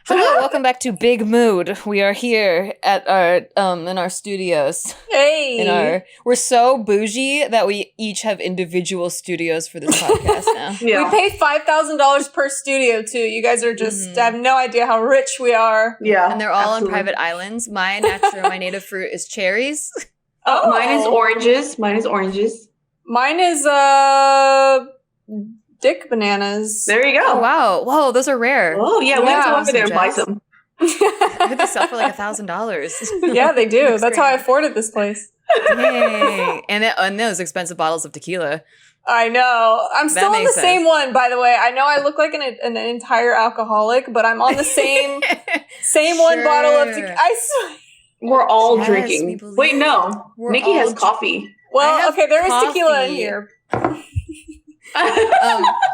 Hello, welcome back to Big Mood. We are here at our in our studios. Hey, We're so bougie that we each have individual studios for this podcast now. We pay $5,000 per studio too. You guys are just I have no idea how rich we are. Yeah, and they're all on private islands. My native fruit is cherries. Oh, mine is oranges. Mine is dick bananas. There you go. Oh wow, whoa, those are rare. Oh yeah, we have to go over there and buy some. I heard they sell for like $1,000. Yeah, they do. That's how I afforded this place. Dang. And those expensive bottles of tequila. I know. I'm still on the same one, by the way. I know I look like an entire alcoholic, but I'm on the same one bottle of tequila. I swear. We're all drinking. Wait, no. Nikki has coffee. Well, okay, there is tequila in here.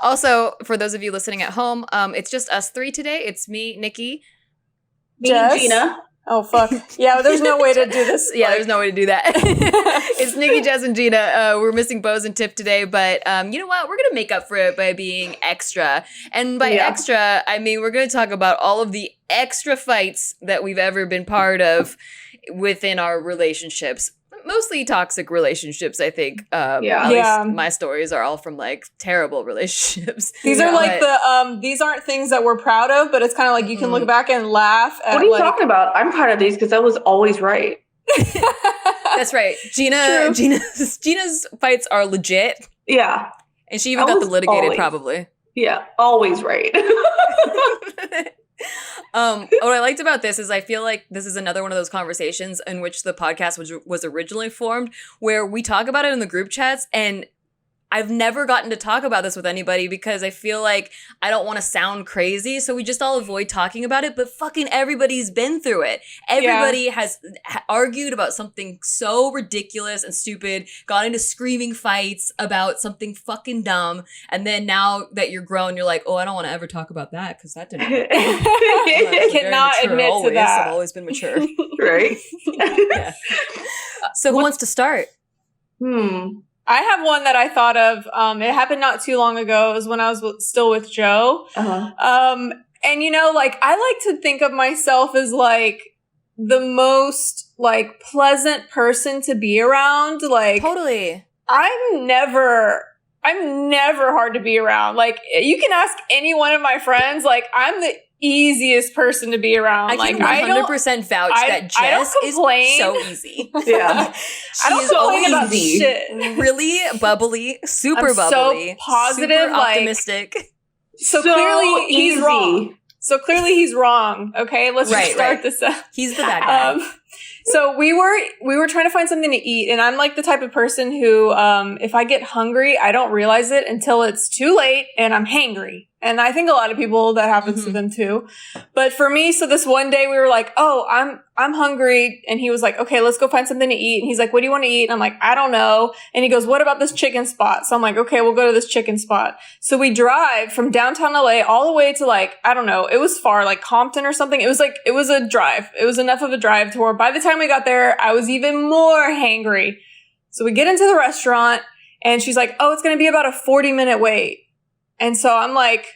Also, for those of you listening at home, it's just us three today. It's me, Nikki, Jess, and Gina. Oh, fuck. Yeah, there's no way to do this. Yeah, there's no way to do that. It's Nikki, Jess, and Gina. We're missing Bose and Tip today, but you know what? We're going to make up for it by being extra. And by extra, I mean we're going to talk about all of the extra fights that we've ever been part of within our relationships. Mostly toxic relationships, I think. At least my stories are all from like terrible relationships. These are like these aren't things that we're proud of, but it's kind of like you can look back and laugh at. What are you talking about? I'm proud of these because I was always right. That's right. Gina's fights are legit. Yeah. And she even got them litigated probably. Yeah, always right. What I liked about this is I feel like this is another one of those conversations in which the podcast was originally formed, where we talk about it in the group chats, and I've never gotten to talk about this with anybody because I feel like I don't want to sound crazy, so we just all avoid talking about it, but fucking everybody's been through it. Everybody has argued about something so ridiculous and stupid, got into screaming fights about something fucking dumb, and then now that you're grown, you're like, oh, I don't want to ever talk about that because that didn't happen. I cannot admit to that. I've always been mature. Right? Yeah. So who wants to start? I have one that I thought of. It happened not too long ago. It was when I was still with Joe. And you know, like, I like to think of myself as like the most like pleasant person to be around. Like, totally. I'm never hard to be around. Like, you can ask any one of my friends. Like, I'm the easiest person to be around. I can 100% vouch that Jess is so easy. Yeah. I don't complain about shit. Really bubbly, super bubbly, so positive, super optimistic. So clearly he's wrong. Okay, let's just start this up. He's the bad guy. So we were trying to find something to eat, and I'm like the type of person who, if I get hungry, I don't realize it until it's too late and I'm hangry. And I think a lot of people that happens to them too. But for me, so this one day we were like, oh, I'm hungry. And he was like, okay, let's go find something to eat. And he's like, what do you want to eat? And I'm like, I don't know. And he goes, what about this chicken spot? So I'm like, okay, we'll go to this chicken spot. So we drive from downtown LA all the way to like, I don't know. It was far, like Compton or something. It was a drive. It was enough of a drive to where by the time we got there, I was even more hangry. So we get into the restaurant and she's like, oh, it's going to be about a 40-minute wait. And so I'm like,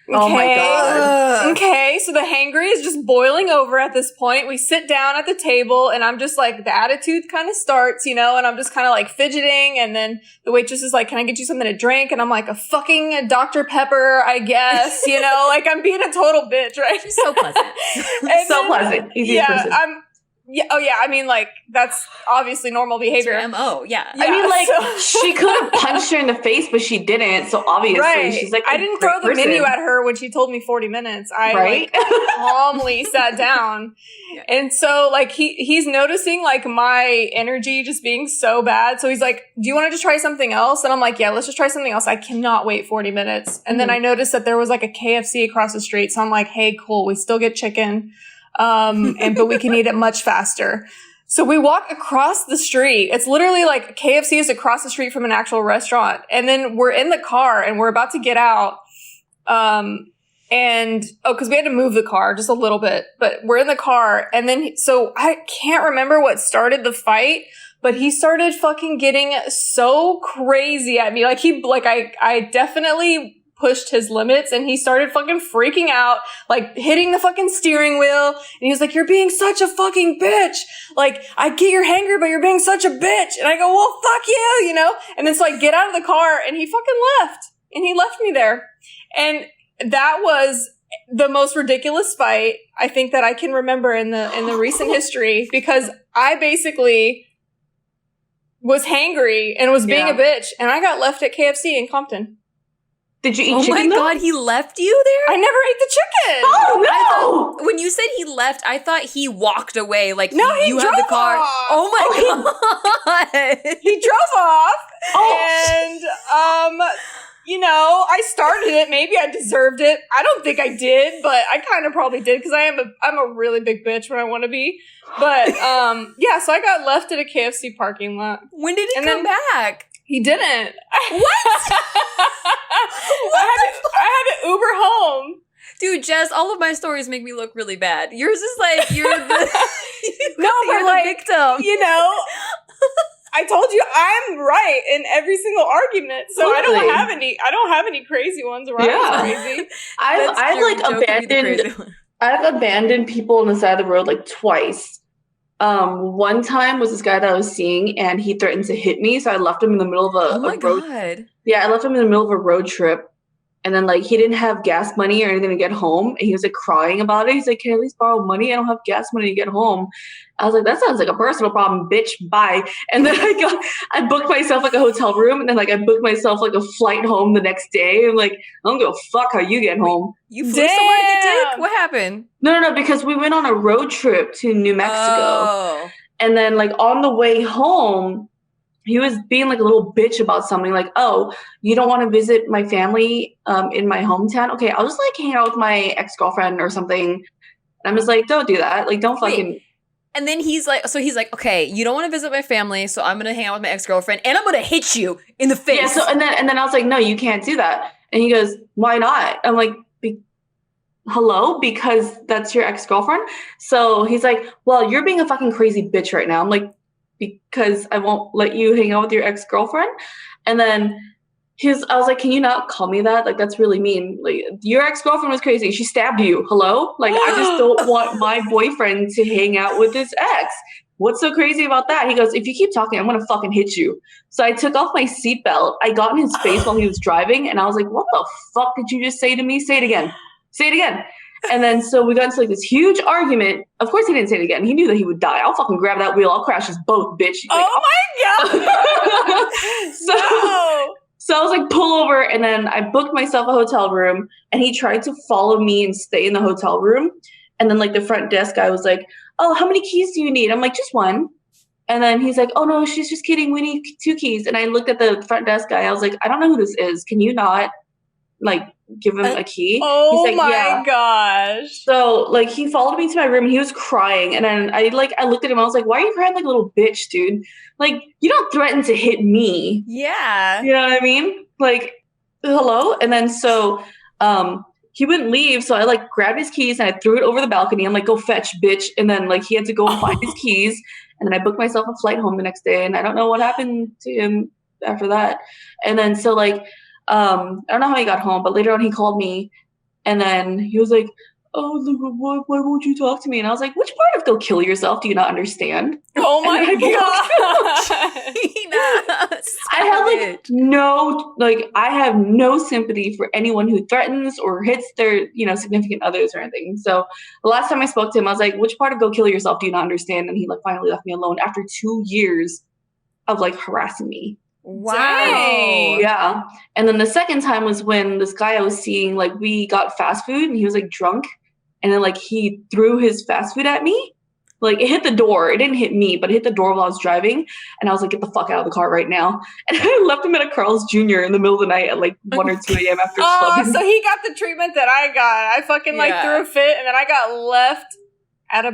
okay. Oh my God. Okay. So the hangry is just boiling over at this point. We sit down at the table and I'm just like, the attitude kind of starts, you know, and I'm just kind of like fidgeting. And then the waitress is like, can I get you something to drink? And I'm like, a fucking Dr. Pepper, I guess, you know, like I'm being a total bitch, right? She's so pleasant. Pleasant. Easiest person. I mean, like, that's obviously normal behavior. It's your MO, yeah. I mean, like, she could have punched her in the face, but she didn't. So obviously, she's like, I didn't throw the menu at her when she told me 40 minutes. I calmly sat down. Yeah. And so, like, he's noticing, like, my energy just being so bad. So he's like, do you want to just try something else? And I'm like, yeah, let's just try something else. I cannot wait 40 minutes. And then I noticed that there was, like, a KFC across the street. So I'm like, hey, cool. We still get chicken. But we can eat it much faster. So we walk across the street. It's literally like KFC is across the street from an actual restaurant. And then we're in the car and we're about to get out. Cause we had to move the car just a little bit, but we're in the car. And then, so I can't remember what started the fight, but he started fucking getting so crazy at me. Like I definitely pushed his limits, and he started fucking freaking out, like hitting the fucking steering wheel. And he was like, "You're being such a fucking bitch. Like, I get you're hangry, but you're being such a bitch." And I go, "Well, fuck you, you know?" And then so I get out of the car, and he fucking left. And he left me there. And that was the most ridiculous fight I think that I can remember in the recent history, because I basically was hangry and was being a bitch, and I got left at KFC in Compton. Did you eat Oh chicken? my God, he left you there? I never ate the chicken. Oh no! When you said he left, I thought he walked away. Like, No, he you drove had the car. off. Oh my God. He drove off, Oh. and you know, I started it. Maybe I deserved it. I don't think I did, but I kind of probably did, because I'm a really big bitch when I want to be. But yeah, so I got left at a KFC parking lot. When did he come back? He didn't. What? I had to Uber home. Dude, Jess, all of my stories make me look really bad. Yours is like, you're the, No, you're but the like, victim. you know, I told you I'm right in every single argument, so Totally. I don't have any crazy ones where I was crazy. I've abandoned people on the side of the road like twice. One time was this guy that I was seeing, and he threatened to hit me, so I left him in the middle of Oh my road. God. Yeah, I left him in the middle of a road trip, and then like he didn't have gas money or anything to get home, and he was like crying about it. He's like, "Can I at least borrow money? I don't have gas money to get home." I was like, "That sounds like a personal problem, bitch. Bye." And then I booked myself like a hotel room, and then like I booked myself like a flight home the next day. I'm like, I don't give a fuck how you get home. You flew somewhere to get dick? What happened? No, because we went on a road trip to New Mexico. Oh. And then like on the way home, he was being like a little bitch about something, like, "Oh, you don't want to visit my family in my hometown? Okay, I'll just like hang out with my ex-girlfriend or something." And I'm just like, "Don't do that. Like, don't fucking..." Wait. And then he's like, "Okay, you don't want to visit my family, so I'm going to hang out with my ex-girlfriend, and I'm going to hit you in the face." Yeah, so and then I was like, "No, you can't do that." And he goes, "Why not?" I'm like, hello? Because that's your ex-girlfriend? So he's like, "Well, you're being a fucking crazy bitch right now." I'm like, "Because I won't let you hang out with your ex-girlfriend?" And then I was like, "Can you not call me that? Like, that's really mean. Like, your ex-girlfriend was crazy. She stabbed you. Hello? Like, I just don't want my boyfriend to hang out with his ex. What's so crazy about that?" He goes, "If you keep talking, I'm going to fucking hit you." So I took off my seatbelt. I got in his face while he was driving, and I was like, "What the fuck did you just say to me? Say it again. Say it again." And then so we got into like this huge argument. Of course he didn't say it again. He knew that he would die. "I'll fucking grab that wheel. I'll crash us both, bitch." He's like, my God. So I was like, "Pull over." And then I booked myself a hotel room, and he tried to follow me and stay in the hotel room. And then like the front desk guy was like, "Oh, how many keys do you need?" I'm like, "Just one." And then he's like, "Oh no, she's just kidding. We need 2 keys." And I looked at the front desk guy. I was like, "I don't know who this is. Can you not like give him a key?" Oh He's like, "Yeah." gosh. So like he followed me to my room, and he was crying. And then I looked at him. I was like, "Why are you crying like a little bitch, dude? Like, you don't threaten to hit me." Yeah. You know what I mean? Like, hello? And then so he wouldn't leave. So I like grabbed his keys and I threw it over the balcony. I'm like, "Go fetch, bitch." And then like he had to go and find his keys. And then I booked myself a flight home the next day. And I don't know what happened to him after that. And then so like I don't know how he got home, but later on he called me, and then he was like, "Oh, look, why won't you talk to me?" And I was like, "Which part of go kill yourself do you not understand?" Oh my God. I have no sympathy for anyone who threatens or hits their, significant others or anything. So the last time I spoke to him, I was like, "Which part of go kill yourself do you not understand?" And he like finally left me alone after 2 years of like harassing me. Wow. Dang. Yeah. And then the second time was when this guy I was seeing, like, we got fast food and he was like drunk, and then like he threw his fast food at me. Like, it hit the door. It didn't hit me, but it hit the door while I was driving. And I was like, "Get the fuck out of the car right now." And I left him at a Carl's Jr. in the middle of the night at like 1 or 2 a.m. after clubbing. So he got the treatment that I got. I fucking like threw a fit, and then I got left at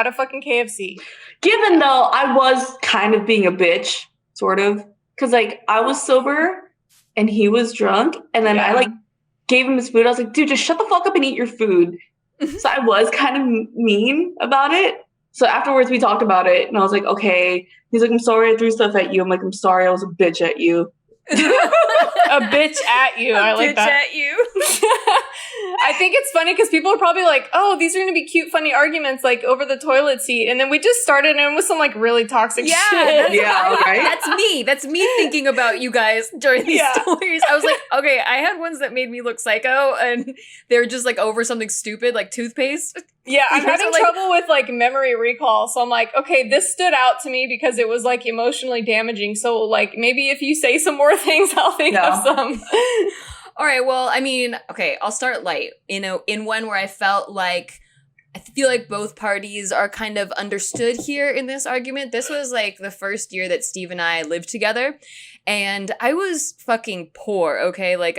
a fucking KFC. Given though I was kind of being a bitch, sort of. Because, like, I was sober and he was drunk. And then I, like, gave him his food. I was like, "Dude, just shut the fuck up and eat your food." So I was kind of mean about it. So afterwards, we talked about it. And I was like, "Okay." He's like, "I'm sorry I threw stuff at you." I'm like, "I'm sorry I was a bitch at you." A bitch at you. I like that. Bitch at you. I think it's funny because people are probably like, oh, these are going to be cute, funny arguments like over the toilet seat. And then we just started in with some like really toxic shit. That's me thinking about you guys during these stories. I was like, okay, I had ones that made me look psycho and they were just like over something stupid like toothpaste. Yeah, I'm having trouble with like memory recall. So I'm like, okay, this stood out to me because it was like emotionally damaging. So like maybe if you say some more things, I'll think of some. All right, well, I mean, okay, I'll start light. In one where I felt like I feel like both parties are kind of understood here in this argument. This was like the first year that Steve and I lived together. And I was fucking poor, okay? Like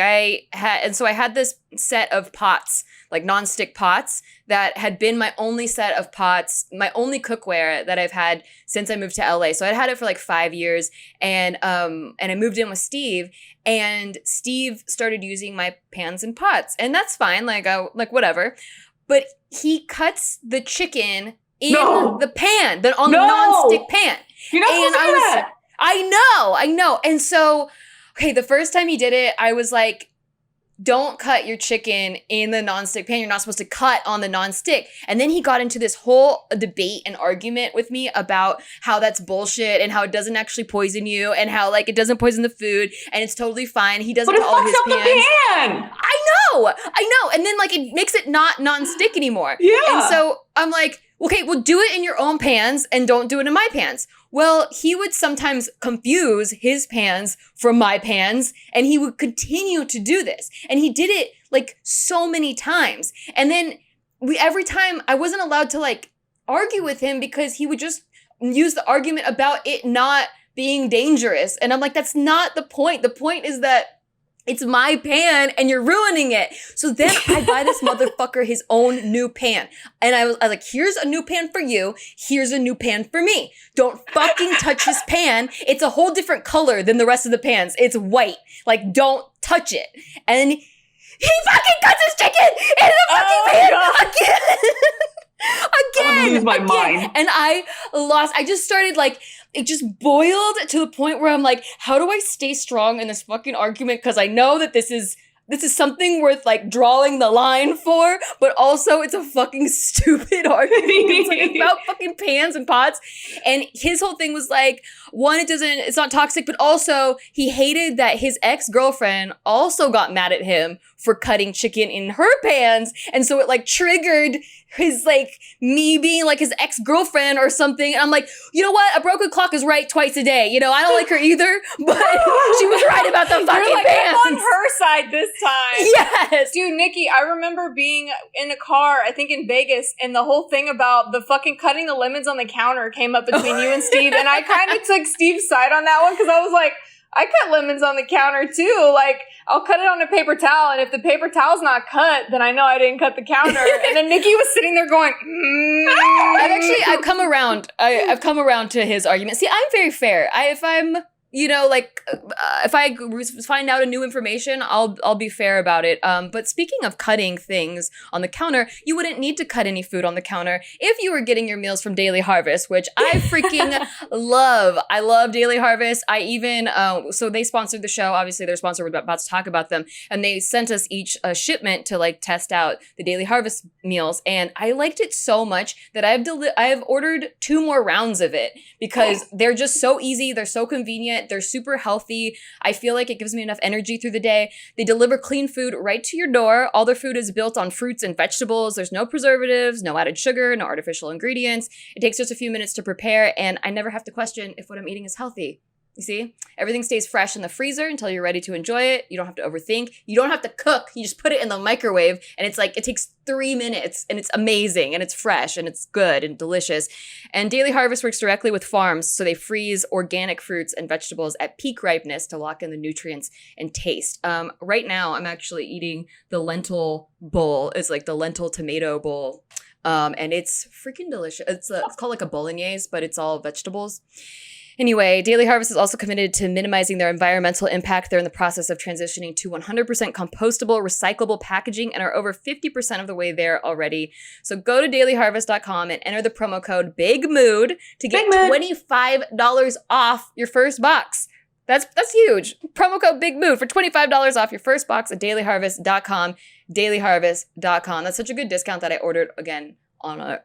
so I had this set of pots, like nonstick pots that had been my only set of pots, my only cookware that I've had since I moved to LA. So I'd had it for like 5 years and I moved in with Steve and Steve started using my pans and pots and that's fine. Like whatever. But he cuts the chicken in the pan, the nonstick pan. You're not supposed to do that. I know. And so, okay, the first time he did it, I was like, don't cut your chicken in the nonstick pan. You're not supposed to cut on the nonstick. And then he got into this whole debate and argument with me about how that's bullshit and how it doesn't actually poison you and how like it doesn't poison the food and it's totally fine. He does it to all his pans. The pan. I know. And then like it makes it not nonstick anymore. Yeah. And so I'm like, okay, well do it in your own pans and don't do it in my pans. Well, he would sometimes confuse his pans from my pans and he would continue to do this. And he did it like so many times. And then every time I wasn't allowed to like argue with him because he would just use the argument about it not being dangerous. And I'm like, that's not the point. The point is that it's my pan and you're ruining it. So then I buy this motherfucker his own new pan. And I was like, here's a new pan for you. Here's a new pan for me. Don't fucking touch his pan. It's a whole different color than the rest of the pans. It's white. Like, don't touch it. And he fucking cuts his chicken in the fucking pan again. I would lose my mind. And I just started like, it just boiled to the point where I'm like, how do I stay strong in this fucking argument? Because I know that this is something worth like drawing the line for, but also it's a fucking stupid argument. It's like about fucking pans and pots. And his whole thing was like, one, it's not toxic, but also he hated that his ex-girlfriend also got mad at him for cutting chicken in her pans. And so it like triggered his like me being like his ex-girlfriend or something. And I'm like, you know what? A broken clock is right twice a day. You know, I don't like her either, but she was right about the fucking You're like, pans. I'm on her side this time. Yes. Dude, Nikki, I remember being in a car, I think in Vegas, and the whole thing about the fucking cutting the lemons on the counter came up between you and Steve. And I kind of took Steve's side on that one because I was like, I cut lemons on the counter too. Like, I'll cut it on a paper towel, and if the paper towel's not cut, then I know I didn't cut the counter. And then Nikki was sitting there going, I've come around. I've come around to his argument. See, I'm very fair. If I'm, you know, like, if I find out a new information, I'll be fair about it. But speaking of cutting things on the counter, you wouldn't need to cut any food on the counter if you were getting your meals from Daily Harvest, which I freaking love. I love Daily Harvest. I even, so they sponsored the show. Obviously, they're sponsored. We're about to talk about them. And they sent us each a shipment to like test out the Daily Harvest meals. And I liked it so much that I have ordered 2 more rounds of it because they're just so easy. They're so convenient. They're super healthy. I feel like it gives me enough energy through the day. They deliver clean food right to your door. All their food is built on fruits and vegetables. There's no preservatives, no added sugar, no artificial ingredients. It takes just a few minutes to prepare, and I never have to question if what I'm eating is healthy. You see? Everything stays fresh in the freezer until you're ready to enjoy it. You don't have to overthink. You don't have to cook. You just put it in the microwave and it's like, it takes 3 minutes and it's amazing and it's fresh and it's good and delicious. And Daily Harvest works directly with farms, so they freeze organic fruits and vegetables at peak ripeness to lock in the nutrients and taste. Right now, I'm actually eating the lentil bowl. It's like the lentil tomato bowl. And it's freaking delicious. It's called like a bolognese, but it's all vegetables. Anyway, Daily Harvest is also committed to minimizing their environmental impact. They're in the process of transitioning to 100% compostable, recyclable packaging and are over 50% of the way there already. So go to dailyharvest.com and enter the promo code BIGMOOD to get $25 off your first box. That's huge. Promo code Big Mood for $25 off your first box at dailyharvest.com. Dailyharvest.com. That's such a good discount that I ordered again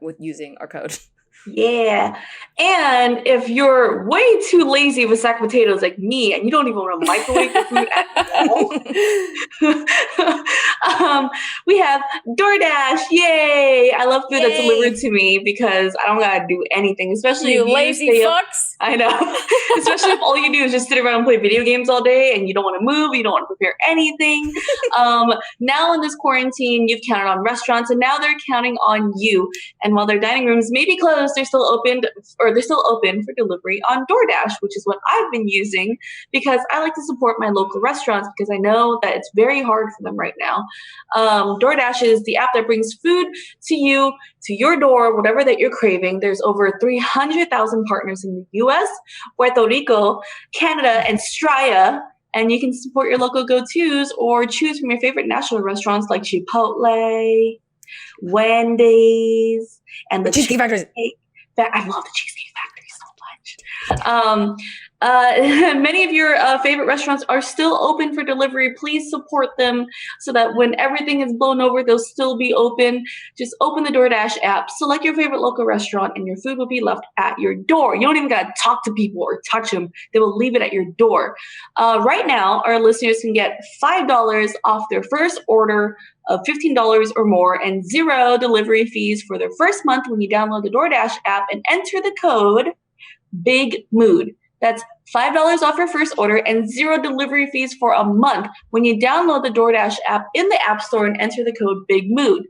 with using our code. Yeah. And if you're way too lazy with sack potatoes like me and you don't even want to microwave your food at all, we have DoorDash. Yay. I love food that's delivered to me because I don't got to do anything, especially You if you lazy fucks. I know. Especially if all you do is just sit around and play video games all day and you don't want to move, you don't want to prepare anything. Now in this quarantine, you've counted on restaurants and now they're counting on you. And while their dining rooms may be closed, they're still open for delivery on DoorDash, which is what I've been using because I like to support my local restaurants because I know that it's very hard for them right now. DoorDash is the app that brings food to you, to your door, whatever that you're craving. There's over 300,000 partners in the US, Puerto Rico, Canada, and Straya. And you can support your local go-tos or choose from your favorite national restaurants like Chipotle, Wendy's, and the Cheesecake Factory. I love the Cheesecake Factory so much. Many of your favorite restaurants are still open for delivery. Please support them so that when everything is blown over, they'll still be open. Just open the DoorDash app, select your favorite local restaurant, and your food will be left at your door. You don't even got to talk to people or touch them. They will leave it at your door. Right now, our listeners can get $5 off their first order of $15 or more and 0 delivery fees for their first month when you download the DoorDash app and enter the code Big Mood. That's $5 off your first order and 0 delivery fees for a month when you download the DoorDash app in the App Store and enter the code Big Mood.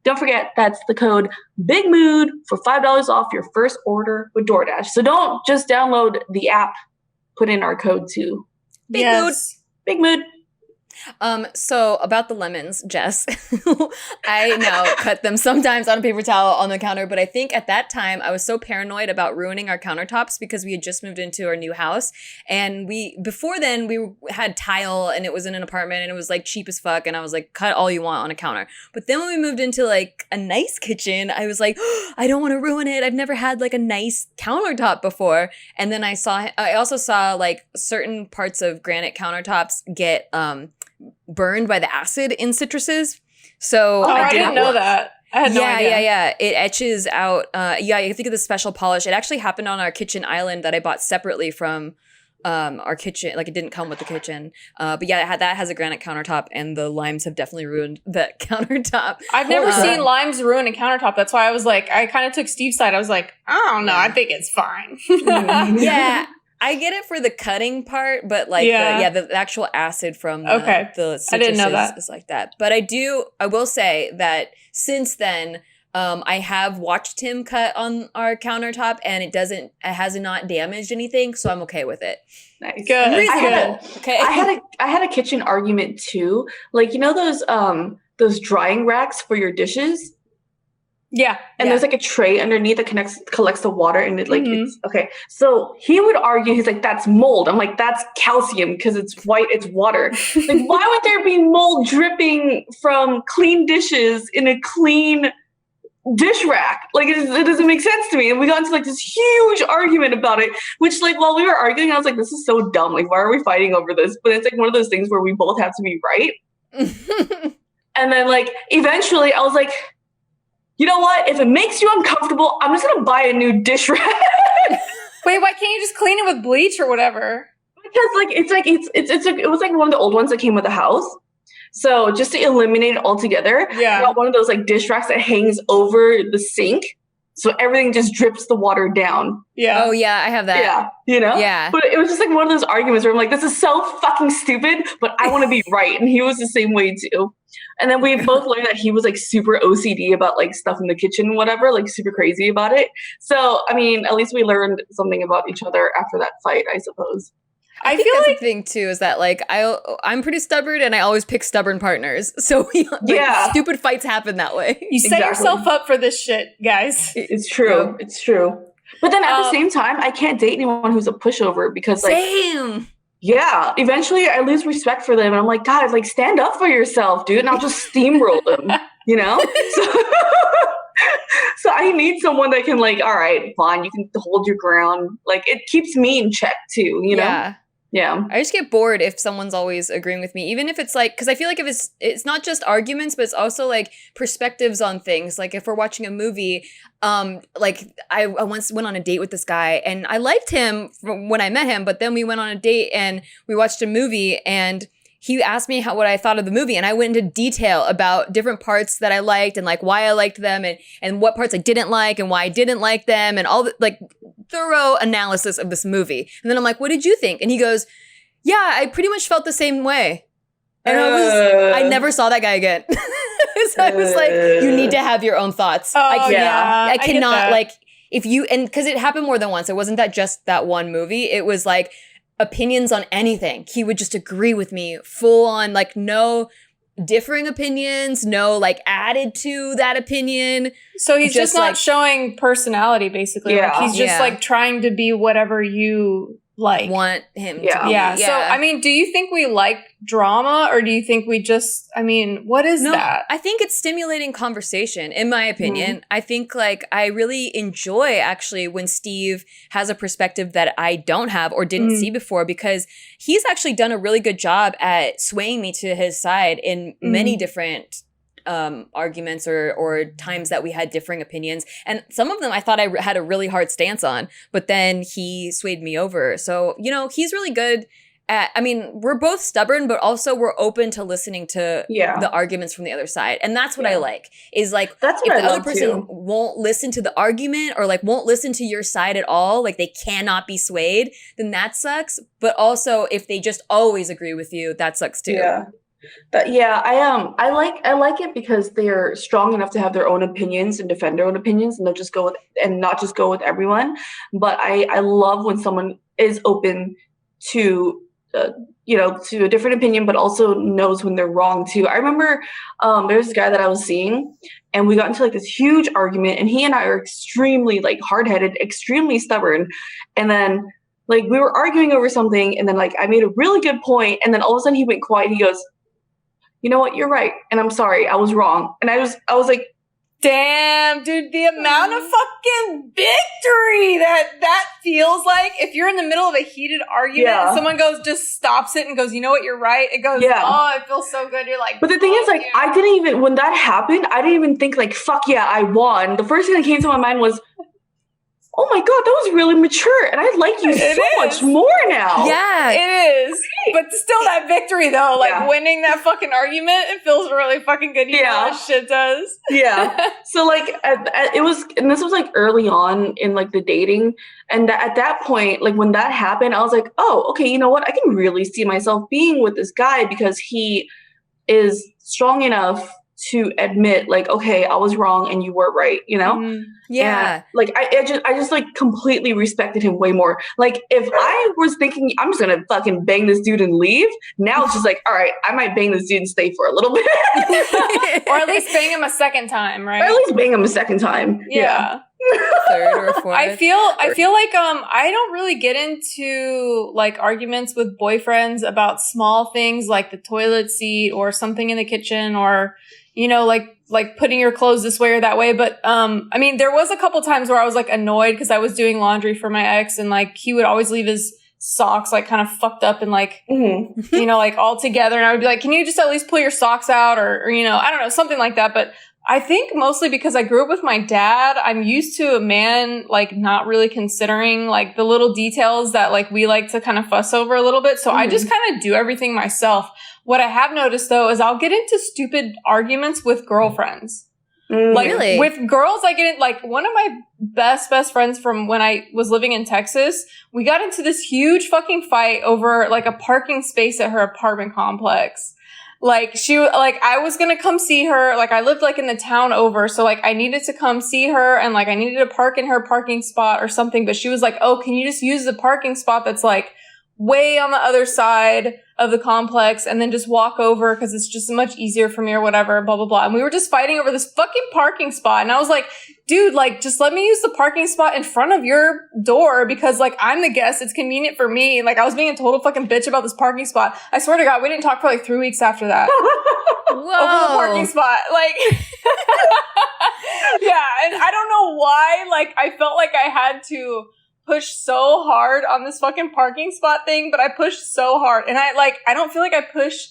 Don't forget, that's the code Big Mood for $5 off your first order with DoorDash. So don't just download the app, put in our code too. Big Mood. Big Mood. So about the lemons, Jess, I now cut them sometimes on a paper towel on the counter, but I think at that time I was so paranoid about ruining our countertops because we had just moved into our new house. And before then we had tile and it was in an apartment and it was like cheap as fuck. And I was like, cut all you want on a counter. But then when we moved into like a nice kitchen, I was like, oh, I don't want to ruin it. I've never had like a nice countertop before. And then I also saw like certain parts of granite countertops get, burned by the acid in citruses. So I didn't know that. I had no idea. Yeah. It etches out. I think of the special polish. It actually happened on our kitchen island that I bought separately from our kitchen. Like it didn't come with the kitchen. But yeah, that has a granite countertop and the limes have definitely ruined that countertop. I've never seen limes ruin a countertop. That's why I was like, I kind of took Steve's side. I was like, I don't know. I think it's fine. Yeah. I get it for the cutting part, but like the actual acid from the citruses I didn't know that. Is like that. But I will say that since then, I have watched him cut on our countertop and it has not damaged anything, so I'm okay with it. Nice. Good. I had a kitchen argument too. Like, you know those drying racks for your dishes? Yeah. And there's like a tray underneath that collects the water and it like it's okay. So he would argue, he's like, that's mold. I'm like, that's calcium because it's white, it's water. Like, why would there be mold dripping from clean dishes in a clean dish rack? Like it doesn't make sense to me. And we got into like this huge argument about it, which like while we were arguing, I was like, this is so dumb. Like, why are we fighting over this? But it's like one of those things where we both have to be right. And then like eventually I was like, you know what? If it makes you uncomfortable, I'm just gonna buy a new dish rack. Wait, why can't you just clean it with bleach or whatever? Because it was like one of the old ones that came with the house. So just to eliminate it altogether, I got one of those like dish racks that hangs over the sink, so everything just drips the water down. Yeah. Oh yeah, I have that. Yeah. You know? Yeah. But it was just like one of those arguments where I'm like, this is so fucking stupid, but I want to be right. And he was the same way too. And then we both learned that he was like super OCD about like stuff in the kitchen and whatever, like super crazy about it. So, I mean, at least we learned something about each other after that fight, I suppose. I think that's like the thing too, is that like I'm pretty stubborn and I always pick stubborn partners. So stupid fights happen that way. You set yourself up for this shit, guys. It's true. It's true. But then at the same time, I can't date anyone who's a pushover because like same. Yeah, eventually I lose respect for them. And I'm like, God, like stand up for yourself, dude. And I'll just steamroll them, you know? So I need someone that can like, all right, fine, you can hold your ground. Like it keeps me in check too, you know? Yeah. I just get bored if someone's always agreeing with me, even if it's like, because I feel like if it's not just arguments, but it's also like perspectives on things. Like if we're watching a movie, like I once went on a date with this guy and I liked him when I met him, but then we went on a date and we watched a movie and he asked me what I thought of the movie, and I went into detail about different parts that I liked and like why I liked them and what parts I didn't like and why I didn't like them and all the like thorough analysis of this movie. And then I'm like, what did you think? And he goes, yeah, I pretty much felt the same way. And I never saw that guy again. So I was like, you need to have your own thoughts. Oh, I cannot get like if you, and because it happened more than once. It wasn't that just that one movie. It was like opinions on anything. He would just agree with me full on, like no differing opinions, no like added to that opinion. So he's just not like, showing personality, basically. Yeah. Like he's just like trying to be whatever you like. Want him to be. Yeah. So, I mean, do you think we like drama or do you think we just, I mean, what is that? I think it's stimulating conversation, in my opinion. I think like I really enjoy actually when Steve has a perspective that I don't have or didn't see before, because he's actually done a really good job at swaying me to his side in many different arguments or times that we had differing opinions. And some of them I thought I had a really hard stance on, but then he swayed me over. So, you know, he's really good at, I mean, we're both stubborn, but also we're open to listening to the arguments from the other side. And that's what I like, is like, that's if what the I other love person too. won't listen to the argument or like won't listen to your side at all, like they cannot be swayed, then that sucks. But also if they just always agree with you, that sucks too. Yeah. I like it because they're strong enough to have their own opinions and defend their own opinions and not just go with everyone. But I love when someone is open to to a different opinion, but also knows when they're wrong too. I remember there's this guy that I was seeing, and we got into like this huge argument, and he and I are extremely like hard-headed, extremely stubborn, and then like we were arguing over something, and then like I made a really good point, and then all of a sudden he went quiet. He goes, you know what? You're right. And I'm sorry. I was wrong. And I was like, damn, dude, the amount of fucking victory that feels like if you're in the middle of a heated argument and someone just stops it and goes, you know what? You're right. It goes, oh, it feels so good. You're like, but the thing is like, I didn't even, when that happened, I didn't even think like, fuck yeah, I won. The first thing that came to my mind was, oh my God, that was really mature. And I like you so much more now. Yeah, it is. But still that victory though, like winning that fucking argument, it feels really fucking good. You know that shit does. Yeah. So like it was, and this was like early on in like the dating. And at that point, like when that happened, I was like, oh, okay, you know what? I can really see myself being with this guy because he is strong enough to admit like, okay, I was wrong and you were right, you know? Yeah. And, like I just like completely respected him way more. Like if I was thinking I'm just gonna fucking bang this dude and leave, now it's just like, all right, I might bang this dude and stay for a little bit. Or at least bang him a second time, right? Or at least bang him a second time. Yeah. Third or fourth. I feel like I don't really get into like arguments with boyfriends about small things like the toilet seat or something in the kitchen or you know, like putting your clothes this way or that way. But, I mean, there was a couple times where I was like annoyed because I was doing laundry for my ex and like he would always leave his socks like kind of fucked up and like, you know, like all together. And I would be like, can you just at least pull your socks out or, you know, I don't know, something like that. But I think mostly because I grew up with my dad, I'm used to a man like not really considering like the little details that like we like to kind of fuss over a little bit. So I just kind of do everything myself. What I have noticed though is I'll get into stupid arguments with girlfriends. Like really? With girls, I get it. Like one of my best friends from when I was living in Texas, we got into this huge fucking fight over like a parking space at her apartment complex. Like I was gonna come see her. Like I lived like in the town over, so like I needed to come see her and like I needed to park in her parking spot or something. But she was like, "Oh, can you just use the parking spot that's like way on the other side of the complex and then just walk over because it's just much easier for me or whatever, blah, blah, blah." And we were just fighting over this fucking parking spot. And I was like, dude, like, just let me use the parking spot in front of your door because, like, I'm the guest. It's convenient for me. And, like, I was being a total fucking bitch about this parking spot. I swear to God, we didn't talk for, like, 3 weeks after that. Whoa. Over the parking spot. Like, yeah. And I don't know why, like, I felt like I had to pushed so hard on this fucking parking spot thing, but I pushed so hard. And I don't feel like I push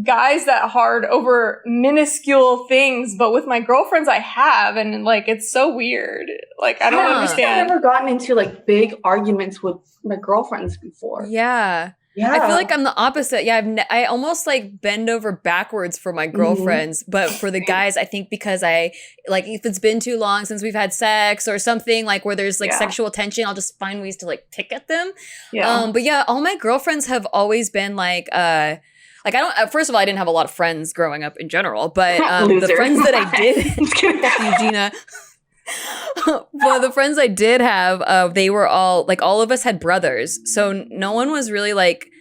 guys that hard over minuscule things, but with my girlfriends I have, and like it's so weird. Like I don't understand. I've never gotten into like big arguments with my girlfriends before. Yeah. I feel like I'm the opposite. Yeah, I almost like bend over backwards for my girlfriends, but for the guys, I think because I like if it's been too long since we've had sex or something like where there's like sexual tension, I'll just find ways to like pick at them. Yeah. But yeah, all my girlfriends have always been like I don't. First of all, I didn't have a lot of friends growing up in general, but the friends that I did, fuck you, Gina. Well, the friends I did have, they were all like all of us had brothers, so no one was really like,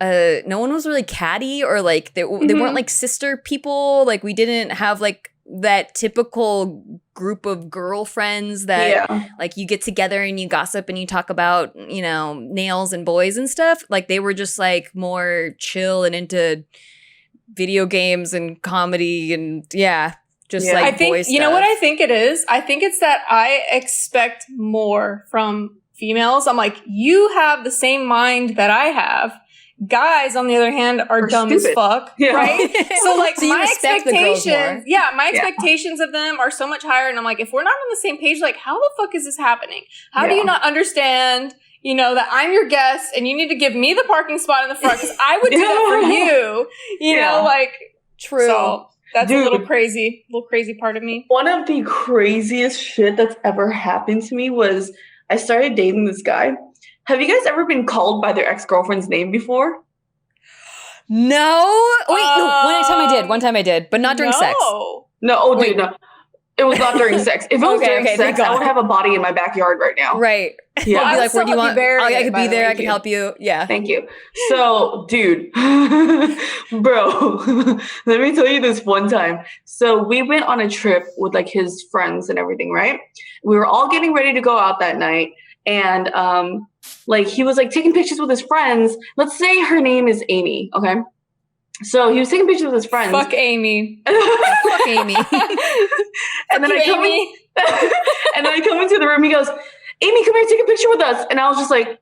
no one was really catty or like they weren't like sister people. Like we didn't have like that typical group of girlfriends that like you get together and you gossip and you talk about, you know, nails and boys and stuff. Like they were just like more chill and into video games and comedy and just like I think boy stuff. You know what I think it is? I think it's that I expect more from females. I'm like, you have the same mind that I have. Guys, on the other hand, are dumb stupid as fuck, right? So, like, so my expectations, my expectations of them are so much higher. And I'm like, if we're not on the same page, like, how the fuck is this happening? How do you not understand, you know, that I'm your guest and you need to give me the parking spot in the front because I would do that for you, you know, like, true. So that's a little crazy part of me. One of the craziest shit that's ever happened to me was I started dating this guy. Have you guys ever been called by their ex-girlfriend's name before? No. Wait, no. One time I did, but not during sex. No, dude, no. It was not during sex. If it was during sex, I would have a body in my backyard right now. Right. Yeah. I'd be like, where do you want? I could be there. I can help you. Yeah. Thank you. So, dude, bro, let me tell you this one time. So we went on a trip with like his friends and everything, right? We were all getting ready to go out that night. And like he was like taking pictures with his friends. Let's say her name is Amy, okay? So he was taking pictures with his friends. Fuck Amy. Fuck Amy. And then I come into the room. He goes, "Amy, come here, take a picture with us." And I was just like,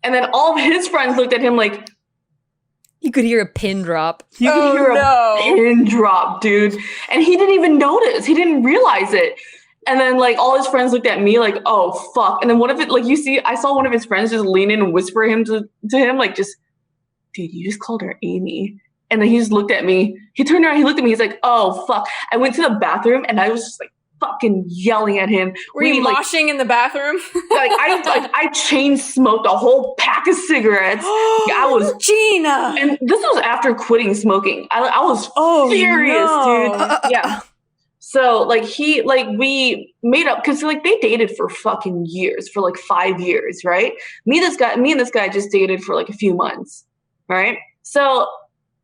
and then all of his friends looked at him like, you could hear a pin drop. You could hear a pin drop, dude. And he didn't even notice. He didn't realize it. And then, like, all his friends looked at me like, oh, fuck. And then one of it, like, I saw one of his friends just lean in and whisper to him, like, just, dude, you just called her Amy. And then he just looked at me. He turned around, he looked at me. He's like, oh, fuck. I went to the bathroom, and I was just, like, fucking yelling at him. Were you moshing in the bathroom? I chain smoked a whole pack of cigarettes. I was Gina. And this was after quitting smoking. I was furious, dude. Yeah. So, like, we made up, because, like, they dated for fucking years, for, like, 5 years, right? Me and this guy just dated for, like, a few months, right? So,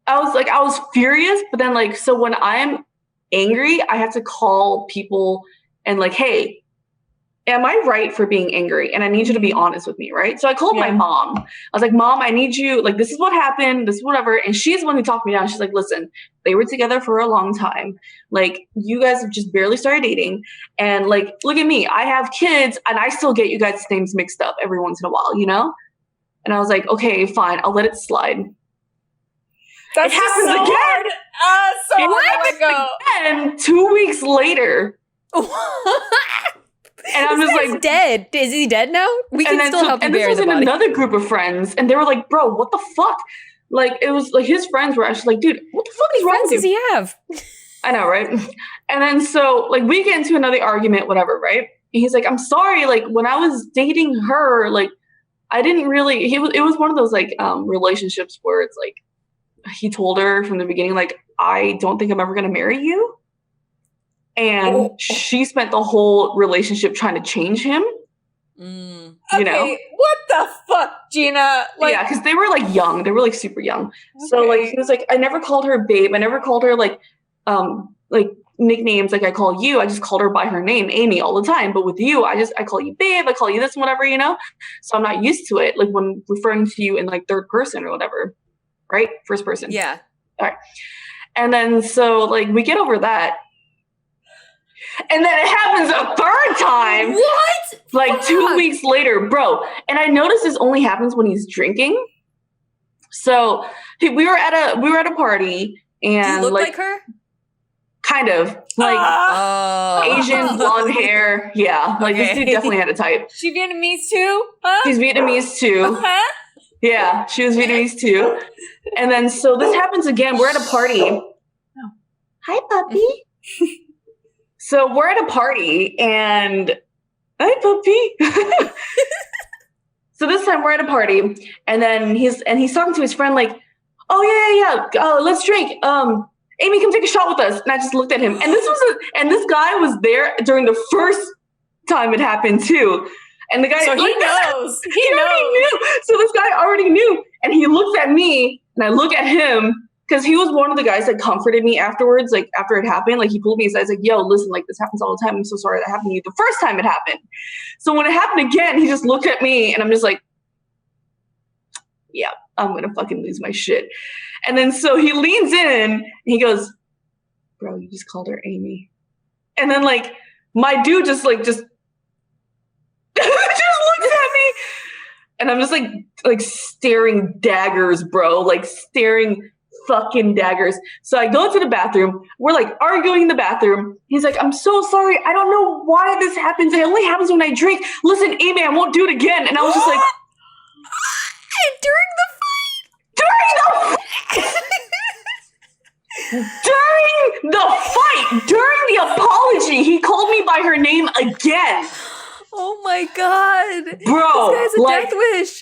I was furious, but then, like, so when I'm angry, I have to call people and, like, hey, am I right for being angry? And I need you to be honest with me, right? So I called my mom. I was like, Mom, I need you, like, this is what happened, this is whatever. And she's the one who talked me down. She's like, listen, they were together for a long time. Like, you guys have just barely started dating. And, like, look at me. I have kids, and I still get you guys' names mixed up every once in a while, you know? And I was like, okay, fine. I'll let it slide. It happens so again. And 2 weeks later. And I'm just like, dead. Is he dead now? We can still help you bury the body. And this was another group of friends, and they were like, "Bro, what the fuck?" Like, it was like his friends were actually like, "Dude, what the fuck is wrong with you?" Does he have? I know, right? And then so like we get into another argument, whatever, right? And he's like, "I'm sorry. Like when I was dating her, like I didn't really." It was one of those like relationships where it's like he told her from the beginning, like, "I don't think I'm ever gonna marry you." And she spent the whole relationship trying to change him. You know? What the fuck, Gina? Like, yeah, because they were like young. They were like super young. Okay. So like he was like, I never called her babe. I never called her like nicknames like I call you. I just called her by her name, Amy, all the time. But with you, I call you babe. I call you this and whatever, you know? So I'm not used to it. Like when referring to you in like third person or whatever, right? First person. Yeah. All right. And then so like we get over that. And then it happens a third time. What? Like Fuck. 2 weeks later, bro. And I noticed this only happens when he's drinking. So we were at a party, and Do you look like her? kind of like Oh. Asian blonde hair. Yeah, like this dude definitely had a type. She Vietnamese too? Huh? She's Vietnamese too. Huh? Yeah, she was Vietnamese too. And then so this happens again. We're at a party. Hi, puppy. So we're at a party, and hi, puppy. So this time we're at a party, and then he's talking to his friend like, oh yeah, let's drink. Amy, come take a shot with us. And I just looked at him, and this guy was there during the first time it happened too. And the guy, So he knows. he already knew. So this guy already knew, and he looks at me, and I look at him. Because he was one of the guys that comforted me afterwards, like after it happened, like he pulled me aside, he's like, yo, listen, like this happens all the time. I'm so sorry that happened to you the first time it happened. So when it happened again, he just looked at me, and I'm just like, yeah, I'm going to fucking lose my shit. And then so he leans in, and he goes, bro, you just called her Amy. And then like my dude just just looks at me, and I'm just like staring daggers, bro, like staring fucking daggers. So I go to the bathroom. We're like arguing in the bathroom. He's like, I'm so sorry. I don't know why this happens. It only happens when I drink. Listen, Amy, I won't do it again. And I was just like, during the apology, he called me by her name again. Oh my god. Bro, This guy's a like, death wish.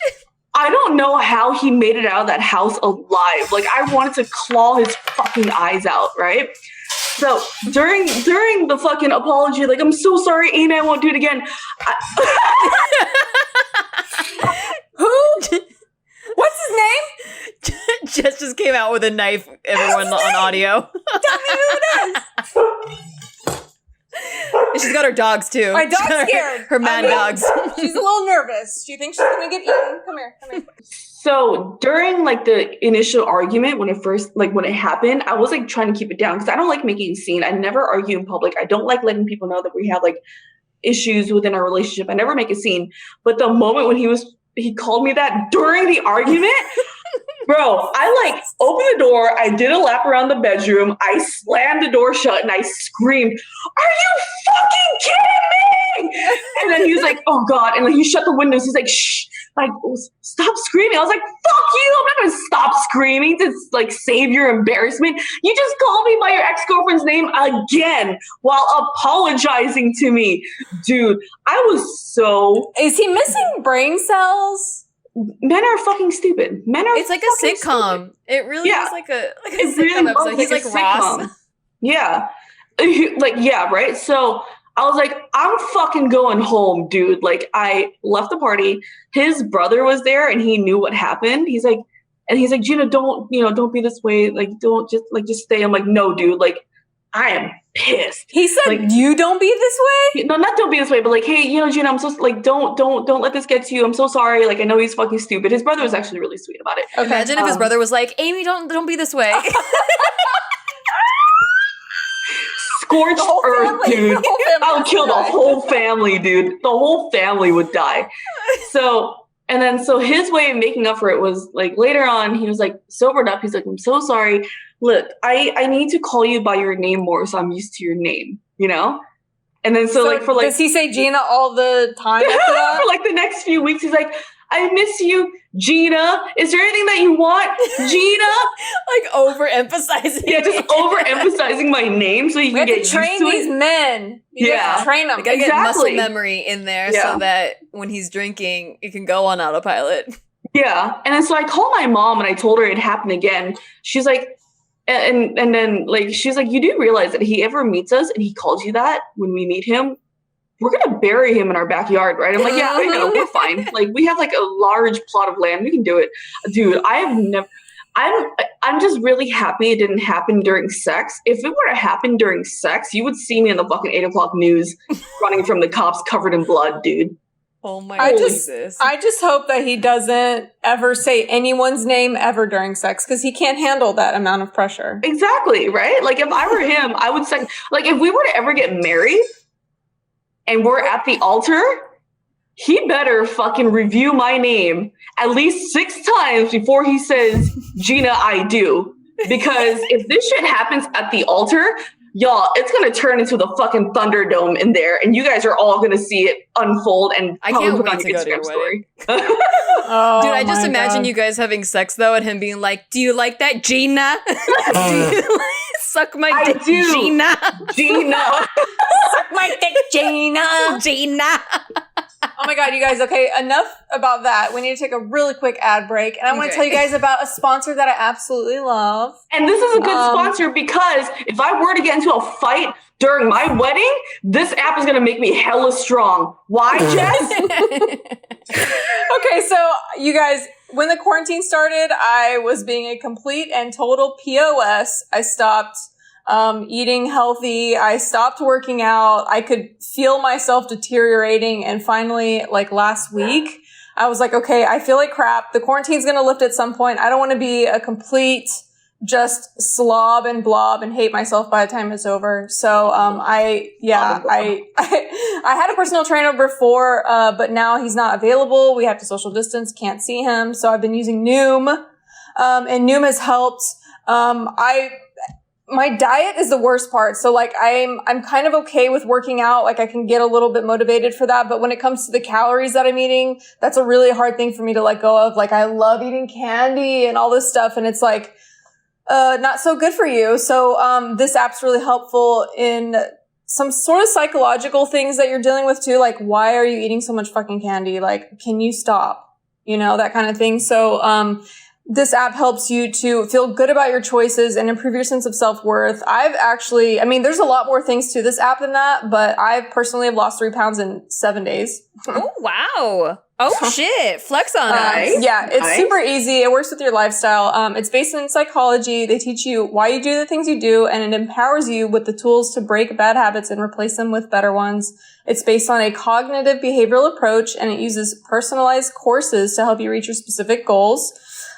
I don't know how he made it out of that house alive. Like, I wanted to claw his fucking eyes out, right? So during the fucking apology, like, I'm so sorry, Amy, I won't do it again. Who? What's his name? Jess just came out with a knife, everyone on audio. Tell me who it is. And she's got her dogs too. My dog's She's got scared. Her mad dogs. She's a little nervous. She thinks she's gonna get eaten. Come here. So during like the initial argument, when it happened, I was like trying to keep it down because I don't like making a scene. I never argue in public. I don't like letting people know that we have like issues within our relationship. I never make a scene. But the moment when he called me that during the argument, bro, I like opened the door. I did a lap around the bedroom. I slammed the door shut and I screamed, "Are you fucking kidding me?" And then he was like, "Oh God." And like he shut the windows. He's like, "Shh, like stop screaming." I was like, "Fuck you. I'm not going to stop screaming to like save your embarrassment. You just called me by your ex-girlfriend's name again while apologizing to me." Dude, I was so... Is he missing brain cells? Men are fucking stupid. It's like a sitcom. Stupid. It really Yeah. is like a It sitcom really episode. was He's like a Ross. sitcom. Yeah. Like, yeah, right? So I was like, I'm fucking going home, dude. Like, I left the party. His brother was there and he knew what happened. He's like, Gina, don't be this way. Like, don't just stay. I'm like, no, dude. Like, I am pissed. He said, like, you don't be this way? No, not don't be this way, but like, hey, Gina, I'm so like, don't let this get to you. I'm so sorry. Like, I know he's fucking stupid. His brother was actually really sweet about it. Okay. Imagine if his brother was like, Amy, don't be this way. Scorched earth, dude. I would kill the whole family, dude. The whole family would die. So his way of making up for it was like later on, he was like sobered up. He's like, I'm so sorry. Look, I need to call you by your name more, so I'm used to your name, And then does he say Gina all the time after that? for like the next few weeks, he's like, I miss you, Gina. Is there anything that you want, Gina? Like overemphasizing. Yeah, just overemphasizing my name so you can get used to train these it. men. You have to train them. You gotta get muscle Exactly. memory in there Yeah. so that when he's drinking, it can go on autopilot. Yeah. And then so I called my mom and I told her it happened again. She's like, and then like, she's like, you do realize that if he ever meets us and he calls you that when we meet him, we're going to bury him in our backyard, right? I'm like, yeah, I know, we're fine. Like, we have like a large plot of land. We can do it. Dude, I'm just really happy it didn't happen during sex. If it were to happen during sex, you would see me in the fucking 8 o'clock news running from the cops covered in blood, dude. Oh my I Jesus. just hope that he doesn't ever say anyone's name ever during sex because he can't handle that amount of pressure. Exactly, right? Like if I were him, I would say, like if we were to ever get married and we're at the altar, he better fucking review my name at least 6 times before he says, Gina, I do. Because if this shit happens at the altar, y'all, it's going to turn into the fucking Thunderdome in there, and you guys are all going to see it unfold and I probably can't put wait on to your go to your Instagram story. Oh, Dude, I just my imagine God. you guys having sex though, and him being like, "Do you like that, Gina? Do you suck my I dick, do. Gina? Gina. Suck my dick, Gina. Gina." Oh my God, you guys, okay, enough about that. We need to take a really quick ad break. And I want to Okay. tell you guys about a sponsor that I absolutely love. And this is a good sponsor because if I were to get into a fight during my wedding, this app is going to make me hella strong. Why, Jess? Okay, so you guys, when the quarantine started, I was being a complete and total POS. I stopped eating healthy. I stopped working out. I could feel myself deteriorating. And finally, like last week, I was like, okay, I feel like crap. The quarantine's going to lift at some point. I don't want to be a complete just slob and blob and hate myself by the time it's over. So, I had a personal trainer before, but now he's not available. We have to social distance, can't see him. So I've been using Noom, and Noom has helped. My diet is the worst part. So like I'm kind of okay with working out. Like I can get a little bit motivated for that. But when it comes to the calories that I'm eating, that's a really hard thing for me to let go of. Like I love eating candy and all this stuff. And it's like, not so good for you. So, this app's really helpful in some sort of psychological things that you're dealing with too. Like, why are you eating so much fucking candy? Like, can you stop? You know, that kind of thing. So, this app helps you to feel good about your choices and improve your sense of self-worth. There's a lot more things to this app than that, but I personally have lost 3 pounds in 7 days. Oh wow! Oh shit! Flex on us. Yeah, it's Nice. super easy. It works with your lifestyle. It's based in psychology. They teach you why you do the things you do, and it empowers you with the tools to break bad habits and replace them with better ones. It's based on a cognitive behavioral approach, and it uses personalized courses to help you reach your specific goals.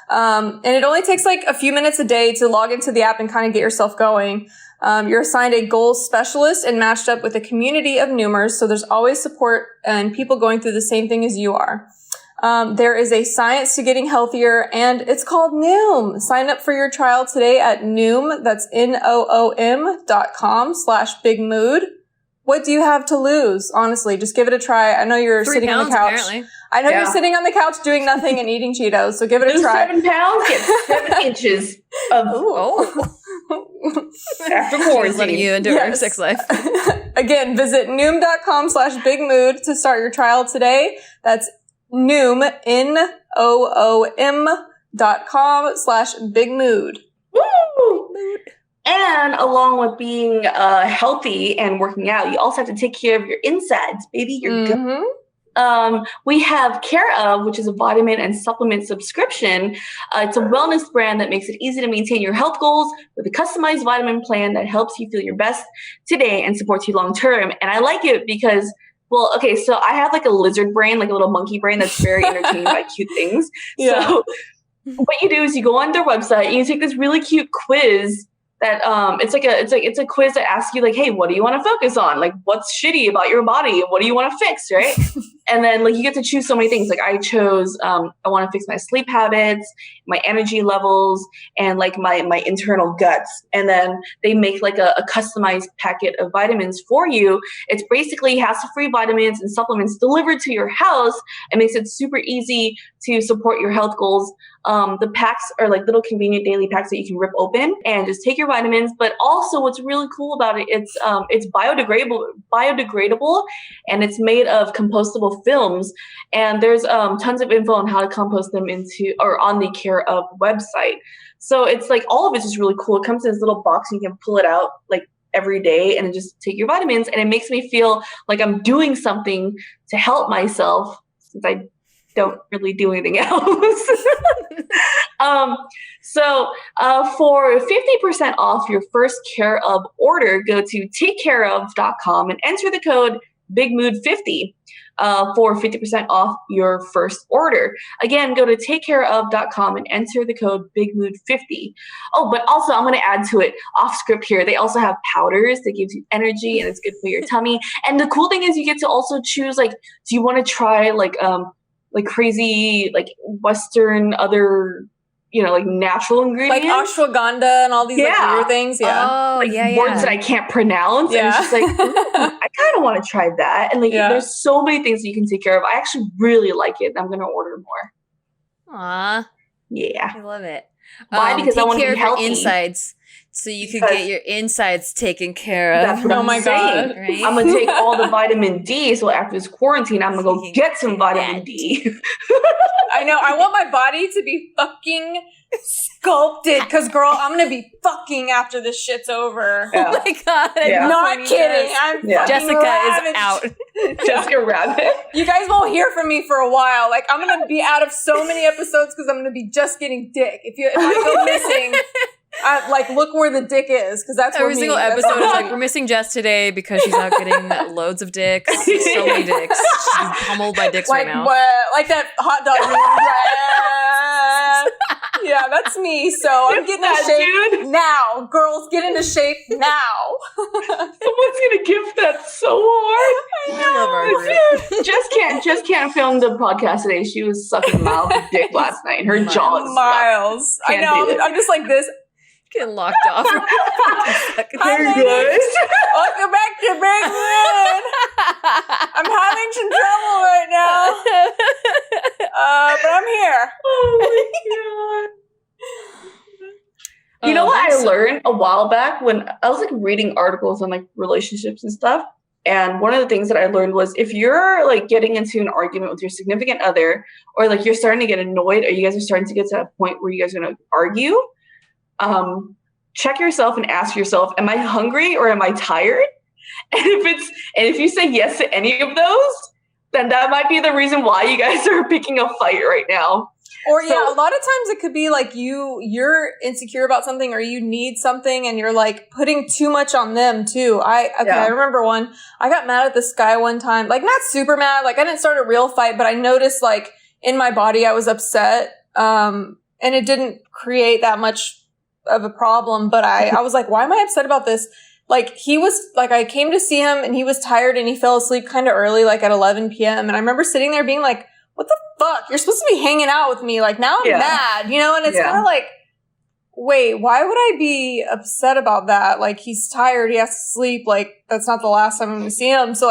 And it only takes like a few minutes a day to log into the app and kind of get yourself going. You're assigned a goals specialist and matched up with a community of Noomers. So there's always support and people going through the same thing as you are. There is a science to getting healthier and it's called Noom. Sign up for your trial today at Noom. That's NOOM.com/bigmood. What do you have to lose? Honestly, just give it a try. I know you're 3 sitting on the pounds, couch. apparently. I know Yeah. you're sitting on the couch doing nothing and eating Cheetos, so give it a Lose try. 7 pounds, get 7 inches of Oh, after she's letting quarantine. you into her Yes. sex life. Again, visit Noom.com/bigmood to start your trial today. That's Noom, NOOM.com/bigmood. Woo! And along with being healthy and working out, you also have to take care of your insides, baby. Your gut. Mhm. We have Care Of, which is a vitamin and supplement subscription. It's a wellness brand that makes it easy to maintain your health goals with a customized vitamin plan that helps you feel your best today and supports you long term. And I like it because, well, okay, so I have like a lizard brain, like a little monkey brain that's very entertained by cute things. Yeah. So what you do is you go on their website and you take this really cute quiz that it's a quiz that asks you like, hey, what do you want to focus on? Like, what's shitty about your body? What do you want to fix, right? And then like you get to choose so many things. Like I chose I want to fix my sleep habits, my energy levels, and like my internal guts. And then they make like a customized packet of vitamins for you. It's basically hassle-free vitamins and supplements delivered to your house. It makes it super easy to support your health goals. The packs are like little convenient daily packs that you can rip open and just take your vitamins. But also what's really cool about it, it's biodegradable and it's made of compostable films. And there's tons of info on how to compost them on the Care Of website. So it's like all of it's just really cool. It comes in this little box and you can pull it out like every day and just take your vitamins. And it makes me feel like I'm doing something to help myself since I don't really do anything else. For 50% off your first Care Of order, go to takecareof.com and enter the code Big Mood 50 for 50% off your first order. Again, go to takecareof.com and enter the code BigMood50. Oh, but also I'm going to add to it off script here. They also have powders that gives you energy and it's good for your tummy. And the cool thing is you get to also choose, like, do you want to try like crazy, like Western other, you know, like natural ingredients? Like ashwagandha and all these like weird things. Yeah. Oh, like words that I can't pronounce. Yeah. And it's just like, I kind of want to try that. And like, there's so many things that you can take care of. I actually really like it. And I'm going to order more. Aw. Yeah. I love it. Why? Because I want to be healthy. Your insides, so you could get your insides taken care of. That's what I'm saying. God. Right? I'm going to take all the vitamin D. So after this quarantine, I'm going to go get some vitamin D. I know. I want my body to be fucking sculpted because, girl, I'm going to be fucking after this shit's over. Oh my God. Yeah. Not kidding. I'm Jessica ravaged. is out. Jessica Rabbit. You guys won't hear from me for a while. Like, I'm going to be out of so many episodes because I'm going to be just getting dick. If I go missing, like, look where the dick is, because that's Every single episode is like, we're missing Jess today because she's out getting loads of dicks. So many dicks. She's pummeled by dicks like, right now. like that hot dog. Yeah, that's me. So I'm getting in shape now. Girls, get into shape now. Someone's gonna give that so hard. I love our group. Jess can't film the podcast today. She was sucking Miles' dick last night. Her jaw is Miles. I know. I'm just like this. Getting locked off. Hi, ladies. Welcome back to Big Mood. I'm having some trouble right now. But I'm here. Oh my God. You know what I learned a while back when I was like reading articles on like relationships and stuff? And one of the things that I learned was if you're like getting into an argument with your significant other, or like you're starting to get annoyed, or you guys are starting to get to that point where you guys are going to argue, check yourself and ask yourself, am I hungry or am I tired? And if you say yes to any of those, then that might be the reason why you guys are picking a fight right now. Or a lot of times it could be like you're insecure about something or you need something and you're like putting too much on them too. I remember I got mad at this guy one time, like not super mad, like I didn't start a real fight, but I noticed like in my body I was upset. And it didn't create that much of a problem, but I was like, why am I upset about this? Like he was like, I came to see him and he was tired and he fell asleep kind of early, like at 11 p.m. And I remember sitting there being like, what the fuck? You're supposed to be hanging out with me. Like now I'm mad, you know? And it's kind of like, wait, why would I be upset about that? Like he's tired. He has to sleep. Like that's not the last time I'm going to see him. So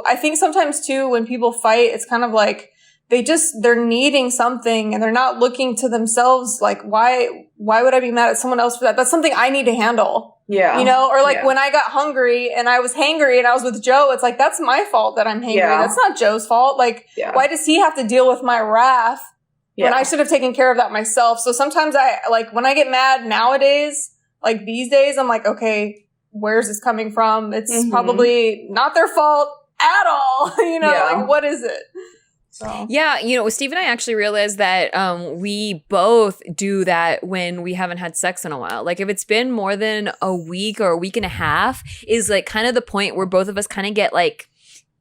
I think sometimes too, when people fight, it's kind of like, they're needing something and they're not looking to themselves. Like, why would I be mad at someone else for that? That's something I need to handle. Yeah. You know, or like when I got hungry and I was hangry and I was with Joe, it's like, that's my fault that I'm hangry. Yeah. That's not Joe's fault. Like, why does he have to deal with my wrath when I should have taken care of that myself? So sometimes when I get mad nowadays, like these days, I'm like, okay, where's this coming from? It's probably not their fault at all. You know, like what is it? So. Yeah, you know, with Steve and I actually realized that we both do that when we haven't had sex in a while. Like if it's been more than a week or a week and a half is like kind of the point where both of us kind of get like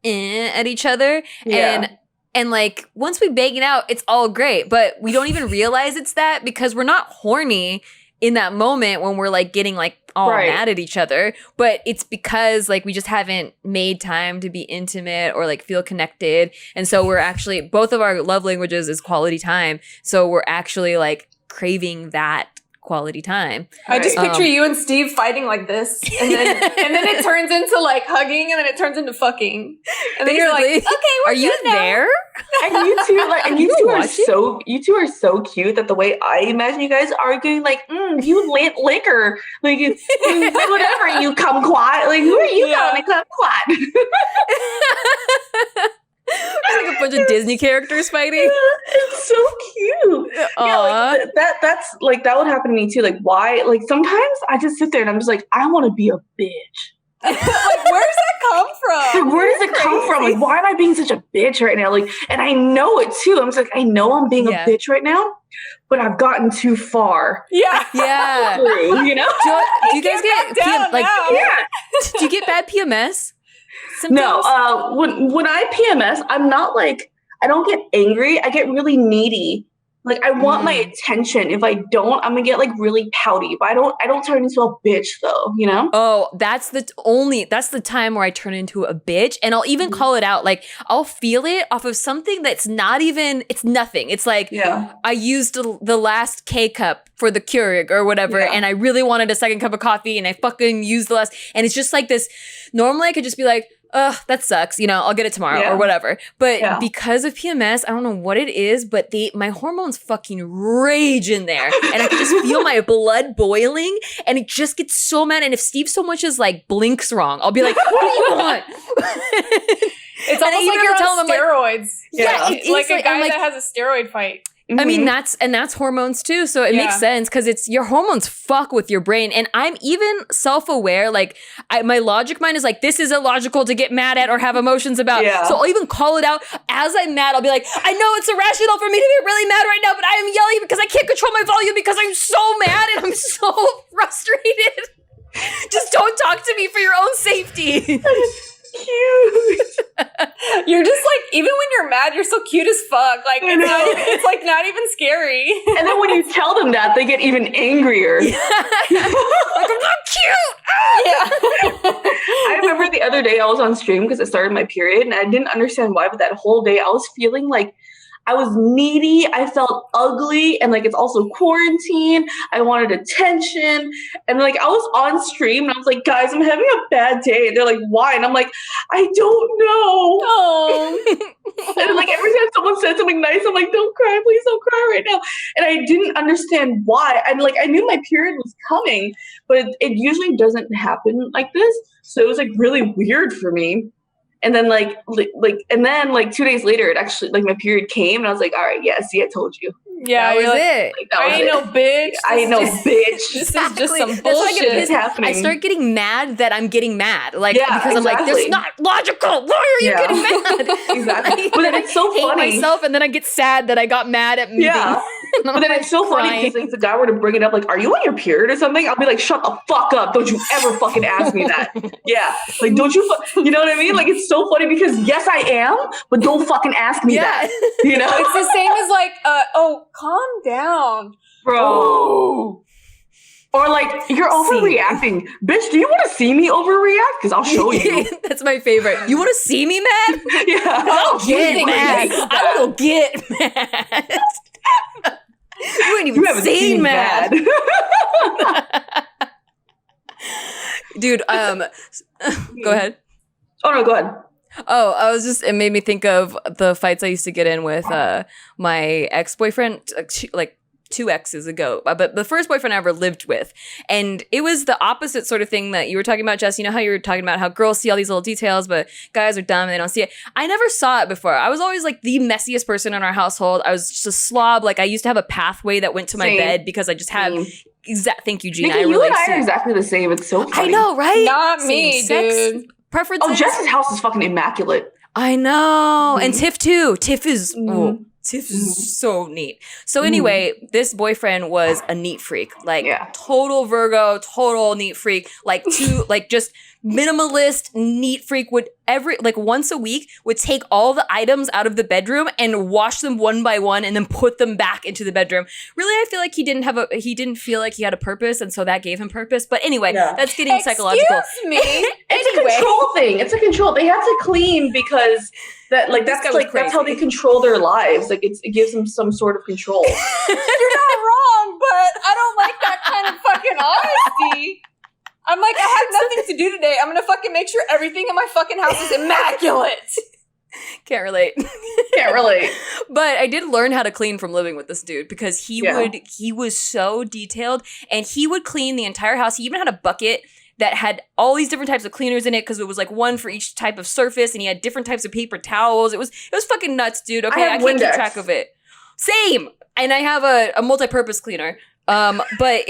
at each other. Yeah. And like once we bang it out, it's all great. But we don't even realize it's that because we're not horny in that moment when we're like getting like all mad at each other, but it's because like we just haven't made time to be intimate or like feel connected. And so we're actually, both of our love languages is quality time. So we're actually like craving that quality time. I just picture you and Steve fighting like this, and then it turns into like hugging, and then it turns into fucking, and then you're like, okay, we're are you there? And you two are so cute that the way I imagine you guys arguing, like, you liquor, like you whatever, you kumquat, like who are you calling a kumquat? It's like a bunch of Disney characters fighting. It's so cute. Yeah, like, that's like that would happen to me too. Like why? Like sometimes I just sit there and I'm just like, I want to be a bitch. Like where does that come from? Where does it come from? Like why am I being such a bitch right now? Like, and I know it too. I'm just like, I know I'm being a bitch right now, but I've gotten too far. Yeah. You know? Do you guys get do you get bad PMS? symptoms? No, when I PMS, I'm not like, I don't get angry. I get really needy. Like I want my attention. If I don't, I'm gonna get like really pouty. But I don't turn into a bitch though, you know? Oh, that's the time where I turn into a bitch, and I'll even call it out. Like I'll feel it off of something that's not even, it's nothing. It's like, I used the last K cup for the Keurig or whatever, and I really wanted a second cup of coffee, and I fucking used the last, and it's just like this. Normally I could just be like, ugh, that sucks. You know, I'll get it tomorrow or whatever. But because of PMS, I don't know what it is, but my hormones fucking rage in there. And I can just feel my blood boiling, and it just gets so mad. And if Steve so much as like blinks wrong, I'll be like, what do you want? It's almost like you're on steroids. It's like a guy that has a steroid fight. I mean, that's hormones too. So it makes sense because it's your hormones fuck with your brain. And I'm even self-aware. Like my logic mind is like, this is illogical to get mad at or have emotions about. So I'll even call it out as I'm mad. I'll be like, I know it's irrational for me to be really mad right now, but I am yelling because I can't control my volume because I'm so mad and I'm so frustrated. Just don't talk to me for your own safety. Cute. You're just like, even when you're mad, you're so cute as fuck. Like it's like not even scary. And then when you tell them that, they get even angrier. Like, I'm not cute. I remember the other day I was on stream because it started my period, and I didn't understand why, but that whole day I was feeling like I was needy. I felt ugly, and like it's also quarantine. I wanted attention, and like I was on stream, and I was like, "Guys, I'm having a bad day." And they're like, "Why?" And I'm like, "I don't know." Oh. And like every time someone said something nice, I'm like, "Don't cry, please don't cry right now." And I didn't understand why. And like I knew my period was coming, but it usually doesn't happen like this. So it was like really weird for me. And then like 2 days later, it actually like my period came, and I was like, all right, yeah, see, I told you. Yeah, that was it. Like, that was I ain't no bitch. I ain't no bitch. This is just some bullshit. Happening. I start getting mad that I'm getting mad. Like, because I'm like, this is not logical. Why are you getting mad? Exactly. But then it's so funny. I hate myself, and then I get sad that I got mad at me. Yeah. But then it's so funny because if the guy were to bring it up, like, are you on your period or something? I'll be like, shut the fuck up. Don't you ever fucking ask me that. Yeah. Like, don't you, you know what I mean? Like, it's so funny because yes, I am, but don't fucking ask me that. You know? It's the same as like, calm down. Bro. Ooh. Or like, you're overreacting. Bitch, do you want to see me overreact? Because I'll show you. That's my favorite. You want to see me mad? Yeah. I'll get mad. I will get mad. You ain't even seen mad. Dude, go ahead. Oh, no, go ahead. Oh, it made me think of the fights I used to get in with my ex-boyfriend, like 2 exes ago, but the first boyfriend I ever lived with. And it was the opposite sort of thing that you were talking about, Jess. You know how you were talking about how girls see all these little details, but guys are dumb and they don't see it. I never saw it before. I was always like the messiest person in our household. I was just a slob. Like I used to have a pathway that went to my bed because I just had... Thank you, Gina. You and I are exactly the same. It's so funny. I know, right? Not me, dude. Preferences. Oh, Jess's house is fucking immaculate. I know. And Tiff too. Tiff is so neat. So anyway, this boyfriend was a neat freak. Like total Virgo, total neat freak. Like just minimalist neat freak. Would once a week would take all the items out of the bedroom and wash them one by one and then put them back into the bedroom. Really, I feel like he didn't feel like he had a purpose, and so that gave him purpose. But anyway, that's getting psychological. Excuse me. It's a control thing. It's a control. They have to clean because that's how they control their lives. Like it gives them some sort of control. You're not wrong, but I don't like that kind of fucking honesty. I'm like, I have nothing to do today. I'm gonna fucking make sure everything in my fucking house is immaculate. Can't relate. But I did learn how to clean from living with this dude because he was so detailed, and he would clean the entire house. He even had a bucket that had all these different types of cleaners in it because it was like one for each type of surface, and he had different types of paper towels. It was fucking nuts, dude. Okay, I can't keep track of it. Same. And I have a multi-purpose cleaner. But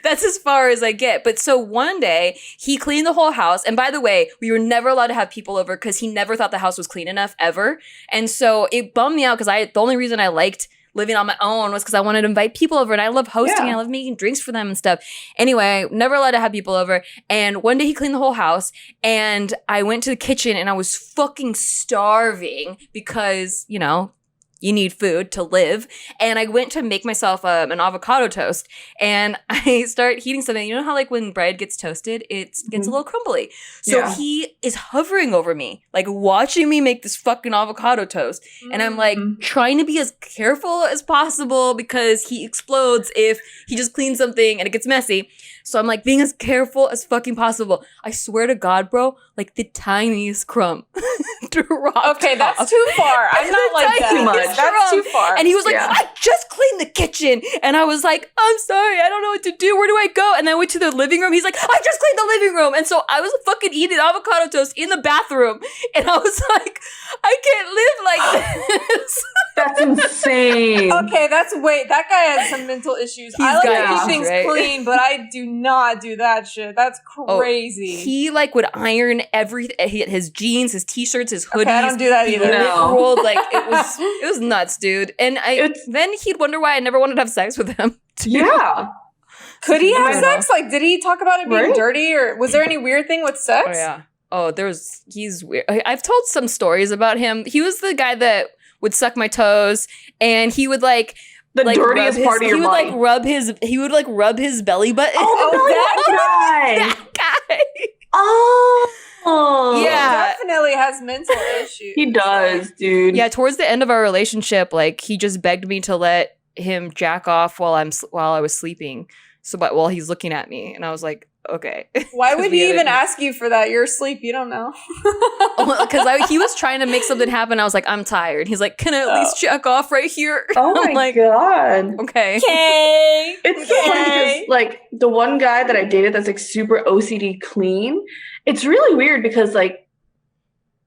that's as far as I get. But so one day he cleaned the whole house. And by the way, we were never allowed to have people over because he never thought the house was clean enough ever. And so it bummed me out because the only reason I liked living on my own was because I wanted to invite people over, and I love hosting. Yeah. I love making drinks for them and stuff. Anyway, never allowed to have people over. And one day he cleaned the whole house, and I went to the kitchen and I was fucking starving because, you know, you need food to live. And I went to make myself an avocado toast, and I start heating something. You know how like when bread gets toasted, it gets a little crumbly. So he is hovering over me, like watching me make this fucking avocado toast. And I'm like trying to be as careful as possible because he explodes if he just cleans something and it gets messy. So I'm like being as careful as fucking possible. I swear to God, bro, like the tiniest crumb dropped. Okay, that's off. too far. I'm not like that. Too much. That's too far. And he was like, Yeah. I just cleaned the kitchen. And I was like, I'm sorry, I don't know what to do. Where do I go? And then I went to the living room. He's like, I just cleaned the living room. And so I was fucking eating avocado toast in the bathroom. And I was like, I can't live like this. That's insane. Okay, that guy has some mental issues. I like got to keep issues, things right? clean, but I do not do that shit. That's crazy. He like would iron his jeans, his t-shirts, his hoodies. Okay, I don't do that either. No. Rolled, like it was nuts, dude. And then he'd wonder why I never wanted to have sex with him. Yeah. Could he I have don't sex? Like, did he talk about it being Right? dirty, or was there any weird thing with sex? Oh yeah. Oh, he's weird. I've told some stories about him. He was the guy that would suck my toes, and he would like The like dirtiest part of your body. He would like rub his belly button. that guy. that guy. Oh. Yeah. Definitely has mental issues. He does, dude. Yeah, towards the end of our relationship, like he just begged me to let him jack off while I was sleeping. So, but while he's looking at me, and I was like, okay. Why would we he had even a- ask you for that? You're asleep. You don't know. Because he was trying to make something happen. I was like, I'm tired. He's like, can I at least jack off right here? Oh I'm my like, god. okay. Okay. It's so funny because, like, the one guy that I dated that's like super OCD clean, it's really weird because, like,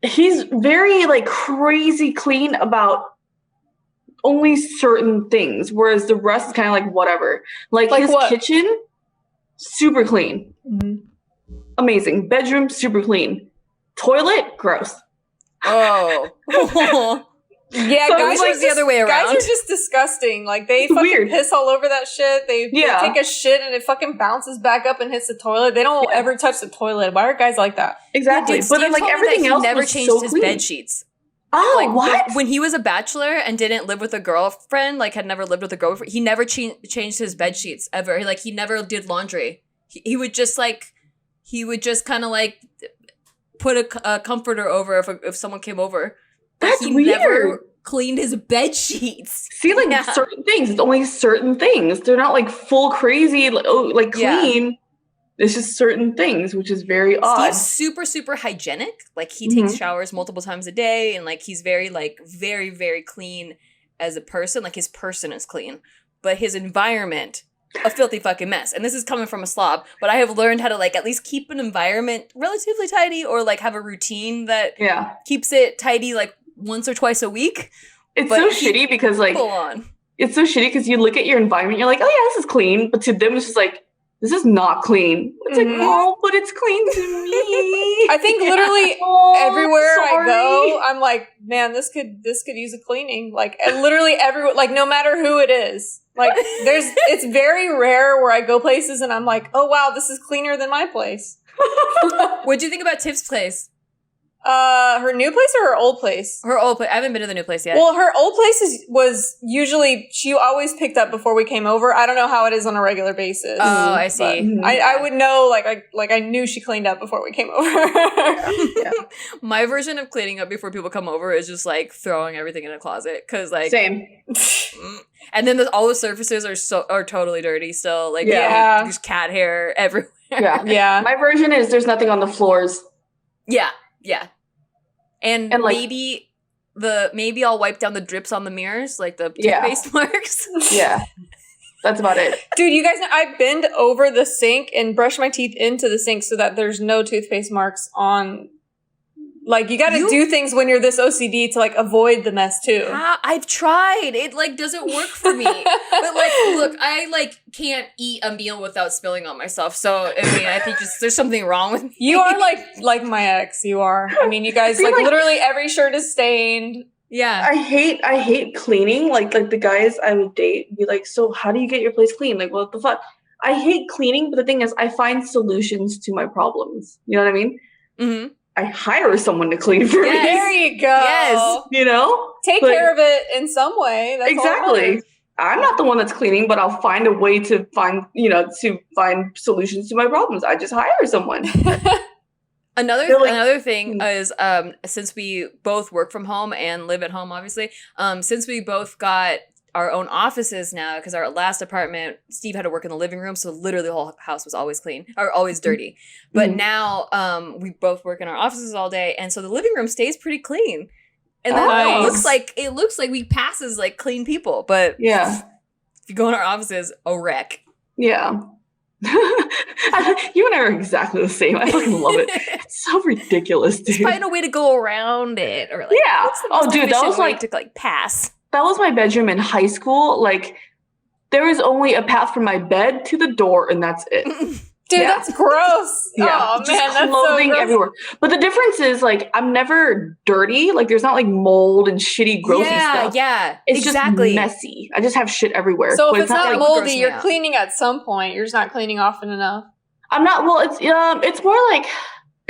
he's very, like, crazy clean about only certain things, whereas the rest is kind of like whatever. Like his what? kitchen, super clean. Mhm. Amazing. Bedroom, super clean. Toilet, gross. Oh. Yeah, So guys it's are like just, the other way Guys around. are just disgusting. Like they It's fucking weird. piss all over that shit. They Yeah. take a shit and it fucking bounces back up and hits the toilet. They don't Yeah. ever touch the toilet. Why are guys like that? Exactly. Dude, But then, Steve like, told me everything that else he never was changed so his clean. bed sheets. Oh, Like what? when he was a bachelor and didn't live with a girlfriend, like had never lived with a girlfriend, he never changed his bed sheets ever. He never did laundry. He would just kind of like put a comforter over if someone came over. But That's he weird. never cleaned his bed sheets. See, like, Yeah. certain things. It's only certain things. They're not, like, full crazy, like Yeah. clean. It's just certain things, which is very odd. Steve's super, super hygienic. Like he Mm-hmm. takes showers multiple times a day, and like he's very, very clean as a person. Like his person is clean, but his environment a filthy fucking mess. And this is coming from a slob, but I have learned how to like at least keep an environment relatively tidy, or like have a routine that Yeah. keeps it tidy like once or twice a week. It's But so he- shitty because, like, Full on. it's so shitty because you look at your environment, you're like, oh yeah, this is clean. But to them, it's just like, this is not clean. It's Mhm. like, oh, but it's clean to me. I think literally Oh, everywhere I sorry. go, I'm like, man, this could use a cleaning. Like, and literally everywhere, like no matter who it is. Like, it's very rare where I go places and I'm like, oh wow, this is cleaner than my place. What'd you think about Tiff's place? Her new place or her old place? Her old place. I haven't been to the new place yet. Well, her old place was usually, she always picked up before we came over. I don't know how it is on a regular basis. Oh, I see. But I would know, I knew she cleaned up before we came over. Yeah. My version of cleaning up before people come over is just like throwing everything in a closet, because like, Same. and then all the surfaces are totally dirty still. Like Yeah. there's cat hair everywhere. Yeah. Yeah. My version is there's nothing on the floors. Yeah, yeah. And And, like- maybe I'll wipe down the drips on the mirrors, like the Yeah. toothpaste marks. Yeah. That's about it. Dude, you guys know I bend over the sink and brush my teeth into the sink so that there's no toothpaste marks on. Like, you got to do things when you're this OCD to like avoid the mess too. I've tried. It like doesn't work for me. But like, look, I like can't eat a meal without spilling on myself. So I mean, I think just there's something wrong with me. You are like my ex. You are. I mean, you guys See, like like- literally every shirt is stained. Yeah. I hate cleaning. Like the guys I would date be like, so how do you get your place clean? Like, what the fuck? I hate cleaning, but the thing is, I find solutions to my problems. You know what I mean? Mm-hmm. I hire someone to clean for Yes. There you go. Yes. me. You know? Take Like, care of it in some way. That's all that exactly. matters. I'm not the one that's cleaning, but I'll find a way to find solutions to my problems. I just hire someone. Another thing is since we both work from home and live at home, obviously, since we both got our own offices now, because our last apartment, Steve had to work in the living room, so literally the whole house was always clean or always dirty. But now we both work in our offices all day, and so the living room stays pretty clean. And then it looks like we pass as like clean people, but yeah, if you go in our offices, a wreck. Yeah. You and I are exactly the same. I fucking love it. It's so ridiculous, dude. Just find a way to go around it, or like, yeah. what's the most Dude, that efficient was way like to like pass. That was my bedroom in high school. Like, there was only a path from my bed to the door, and that's it. Dude, that's gross. Yeah. Oh, Just man, that's clothing so gross. everywhere. But the difference is, like, I'm never dirty. Like, there's not, like, mold and shitty, grossy stuff. Yeah, It's exactly. just messy. I just have shit everywhere. So But if it's not like, moldy, gross me you're out. cleaning at some point. You're just not cleaning often enough. I'm not, well, it's more like,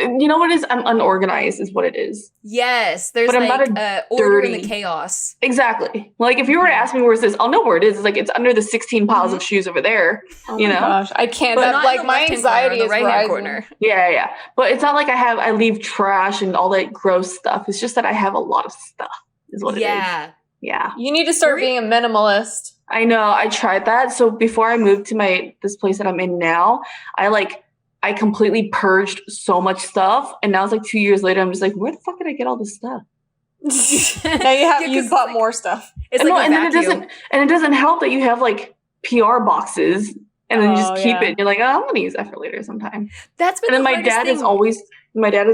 you know what it is? I'm unorganized is what it is. Yes, there's But I'm like not order in dirty- the chaos. Exactly. Like, if you were to ask me where's this, I'll know where it is. It's like, it's under the 16 piles of shoes over there. Oh You my know? gosh, I can't. But That, Not like in the my left-hand corner, anxiety in the is right-hand rising. corner. Yeah. But it's not like I leave trash and all that gross stuff. It's just that I have a lot of stuff is what it is. Yeah. You need to start being a minimalist. I know. I tried that. So before I moved to this place that I'm in now, I completely purged so much stuff. And now it's like 2 years later, I'm just like, where the fuck did I get all this stuff? Now you bought more stuff. It's and like no, a vacuum. and it doesn't help that you have like PR boxes and then you just keep it. And you're like, oh, I'm gonna use that for later sometime. That's been And then the my hardest dad thing. has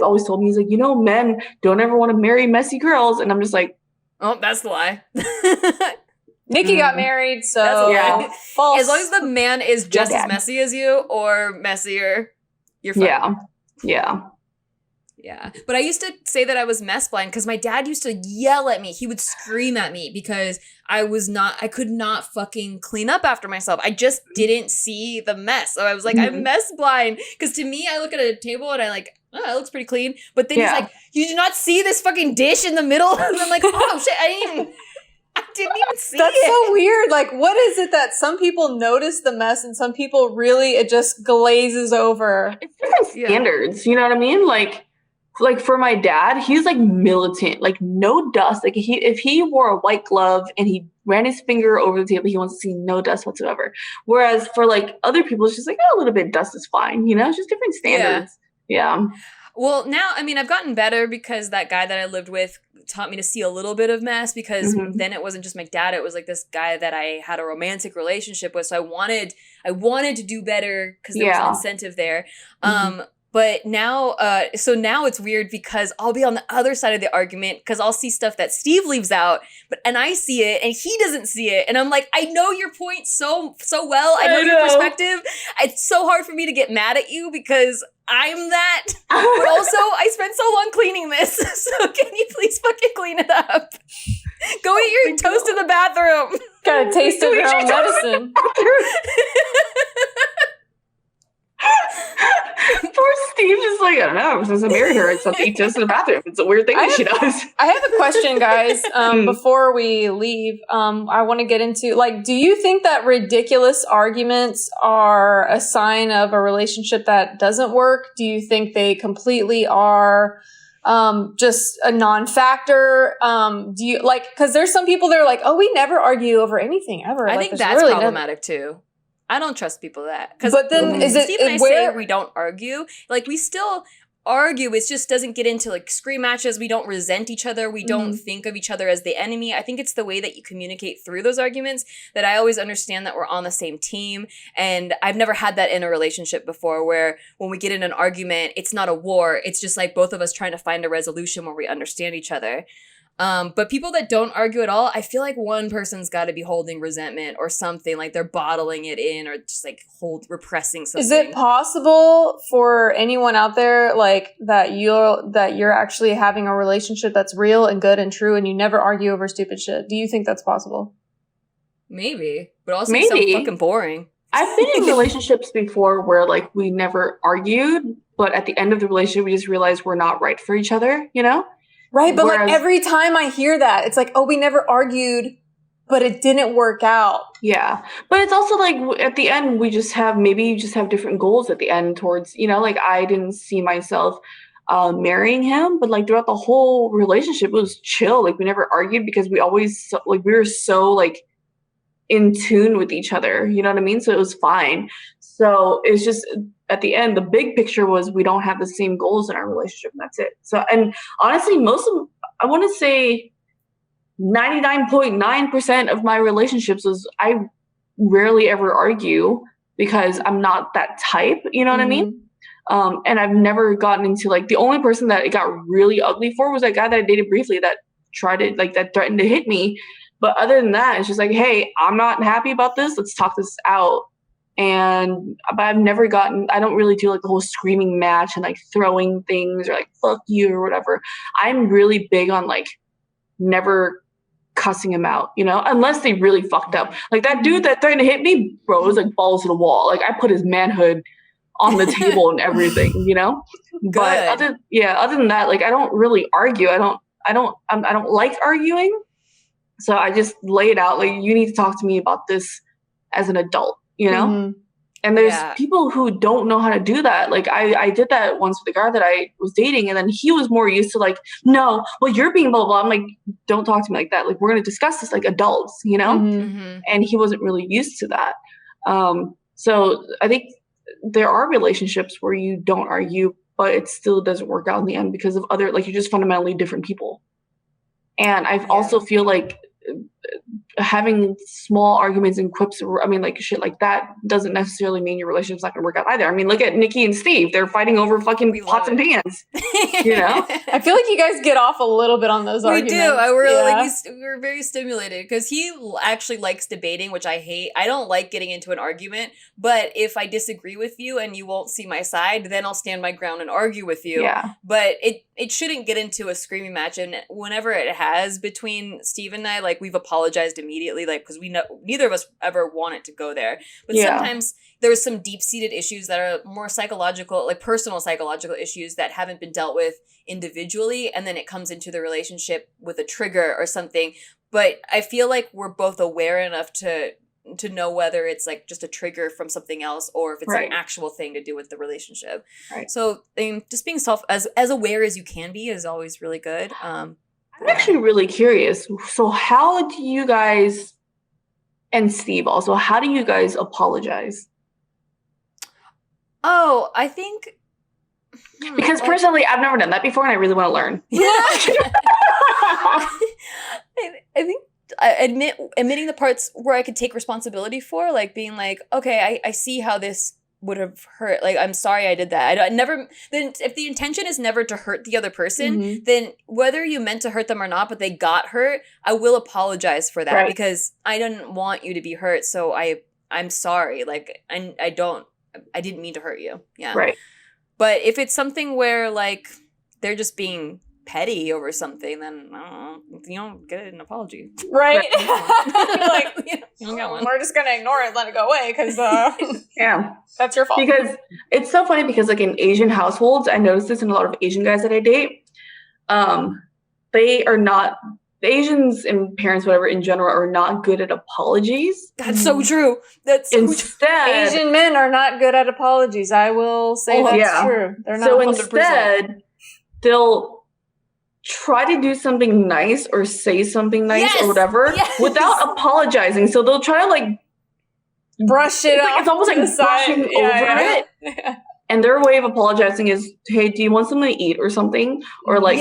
always told me, he's like, men don't ever want to marry messy girls. And I'm just like, Oh, that's the lie. Nikki got married, so That's a lie. false. As long as the man is just as dad. messy as you or messier, you're fine. Yeah. But I used to say that I was mess blind because my dad used to yell at me. He would scream at me because I could not fucking clean up after myself. I just didn't see the mess. So I was like, I'm mess blind. Because to me, I look at a table and I like, oh, it looks pretty clean. But then he's like, you do not see this fucking dish in the middle? And I'm like, oh shit, I didn't even see That's it. so weird. Like, what is it that some people notice the mess and some people really, it just glazes over? It's different standards. You know what I mean? Like for my dad, he's like militant, like no dust. Like if he wore a white glove and he ran his finger over the table, he wants to see no dust whatsoever. Whereas for like other people, it's just like, oh, a little bit of dust is fine. You know, it's just different standards. Yeah. Well, now, I mean, I've gotten better because that guy that I lived with taught me to see a little bit of mess because then it wasn't just my dad. It was like this guy that I had a romantic relationship with. So I wanted to do better because there was an incentive there. But now, so now it's weird because I'll be on the other side of the argument because I'll see stuff that Steve leaves out, and I see it and he doesn't see it. And I'm like, I know your point so well. I know your perspective. It's so hard for me to get mad at you because I'm that. But also, I spent so long cleaning this. So can you please fucking clean it up? Go eat your toast in the bathroom. Gotta taste of your own medicine. Poor Steve just like, I don't know, since I married her, it's something just in the bathroom. It's a weird thing that she does. I have a question, guys. Before we leave, I want to get into, like, do you think that ridiculous arguments are a sign of a relationship that doesn't work? Do you think they completely are just a non-factor? Do you, like, because there's some people that are like, oh, we never argue over anything ever. I like, think that's really problematic too. I don't trust people that. But then is it Steve and I say we don't argue? Like we still argue. It just doesn't get into like scream matches. We don't resent each other. We don't think of each other as the enemy. I think it's the way that you communicate through those arguments that I always understand that we're on the same team. And I've never had that in a relationship before where when we get in an argument, it's not a war. It's just like both of us trying to find a resolution where we understand each other. But people that don't argue at all, I feel like one person's got to be holding resentment or something, like they're bottling it in or just like repressing something. Is it possible for anyone out there like that you're actually having a relationship that's real and good and true and you never argue over stupid shit? Do you think that's possible? Maybe, but also so fucking boring. I've been in relationships before where like we never argued, but at the end of the relationship, we just realized we're not right for each other, you know? Right, but like every time I hear that, it's like, oh, we never argued, but it didn't work out. Yeah, but it's also like at the end, maybe you just have different goals at the end towards, you know, like I didn't see myself marrying him, but like throughout the whole relationship, it was chill. Like we never argued because we were so like in tune with each other, you know what I mean? So it was fine. So it's just at the end, the big picture was we don't have the same goals in our relationship, and that's it. So, and honestly, I want to say 99.9% of my relationships was I rarely ever argue because I'm not that type, you know what I mean? And I've never gotten into like, the only person that it got really ugly for was that guy that I dated briefly that threatened to hit me. But other than that, it's just like, hey, I'm not happy about this. Let's talk this out. But I don't really do like the whole screaming match and like throwing things or like fuck you or whatever. I'm really big on like never cussing him out, you know, unless they really fucked up. Like that dude that threatened to hit me, bro, it was like balls to the wall. Like I put his manhood on the table and everything, you know? Good. But other than that, like I don't really argue. I don't like arguing. So I just lay it out. Like, you need to talk to me about this as an adult, you know? Mm-hmm. And there's people who don't know how to do that. Like I did that once with a guy that I was dating, and then he was more used to like, no, well, you're being blah, blah, blah. I'm like, don't talk to me like that. Like, we're going to discuss this like adults, you know? Mm-hmm. And he wasn't really used to that. So I think there are relationships where you don't argue, but it still doesn't work out in the end because of other, like, you're just fundamentally different people. And I also feel like having small arguments and quips, I mean, like shit like that doesn't necessarily mean your relationship's not going to work out either. I mean, look at Nikki and Steve. They're fighting over fucking pots and pans, you know? I feel like you guys get off a little bit on those arguments. We do. We're very stimulated because he actually likes debating, which I hate. I don't like getting into an argument, but if I disagree with you and you won't see my side, then I'll stand my ground and argue with you. Yeah. But it shouldn't get into a screaming match. And whenever it has between Steve and I, like, we've apologized immediately, like, because we know neither of us ever wanted to go there. But sometimes there's some deep-seated issues that are more psychological, like personal psychological issues that haven't been dealt with individually, and then it comes into the relationship with a trigger or something. But I feel like we're both aware enough to know whether it's like just a trigger from something else or if it's an actual thing to do with the relationship. Right. So just being as aware as you can be is always really good. I'm actually really curious. So how do you guys, and Steve also, how do you guys apologize? Oh, I think... Because personally, I've never done that before and I really want to learn. I think admitting the parts where I could take responsibility for, like being like, okay, I see how this would have hurt. Like, I'm sorry I did that. Then if the intention is never to hurt the other person, then whether you meant to hurt them or not, but they got hurt, I will apologize for that because I didn't want you to be hurt. So I'm sorry. Like, I didn't mean to hurt you. Yeah. Right. But if it's something where like they're just being petty over something, then I don't know, you don't get an apology. Right. Like, you don't get one. We're just going to ignore it, let it go away because that's your fault. Because it's so funny because like in Asian households, I noticed this in a lot of Asian guys that I date, they are not, the Asians and parents, whatever, in general, are not good at apologies. That's so true. That's so instead, Asian men are not good at apologies. I will say that's true. They're not. So 100%. Instead, they'll try to do something nice or say something nice or whatever without apologizing. So they'll try to like brush it off. It's almost like brushing over it. And their way of apologizing is, hey, do you want something to eat or something? Or like,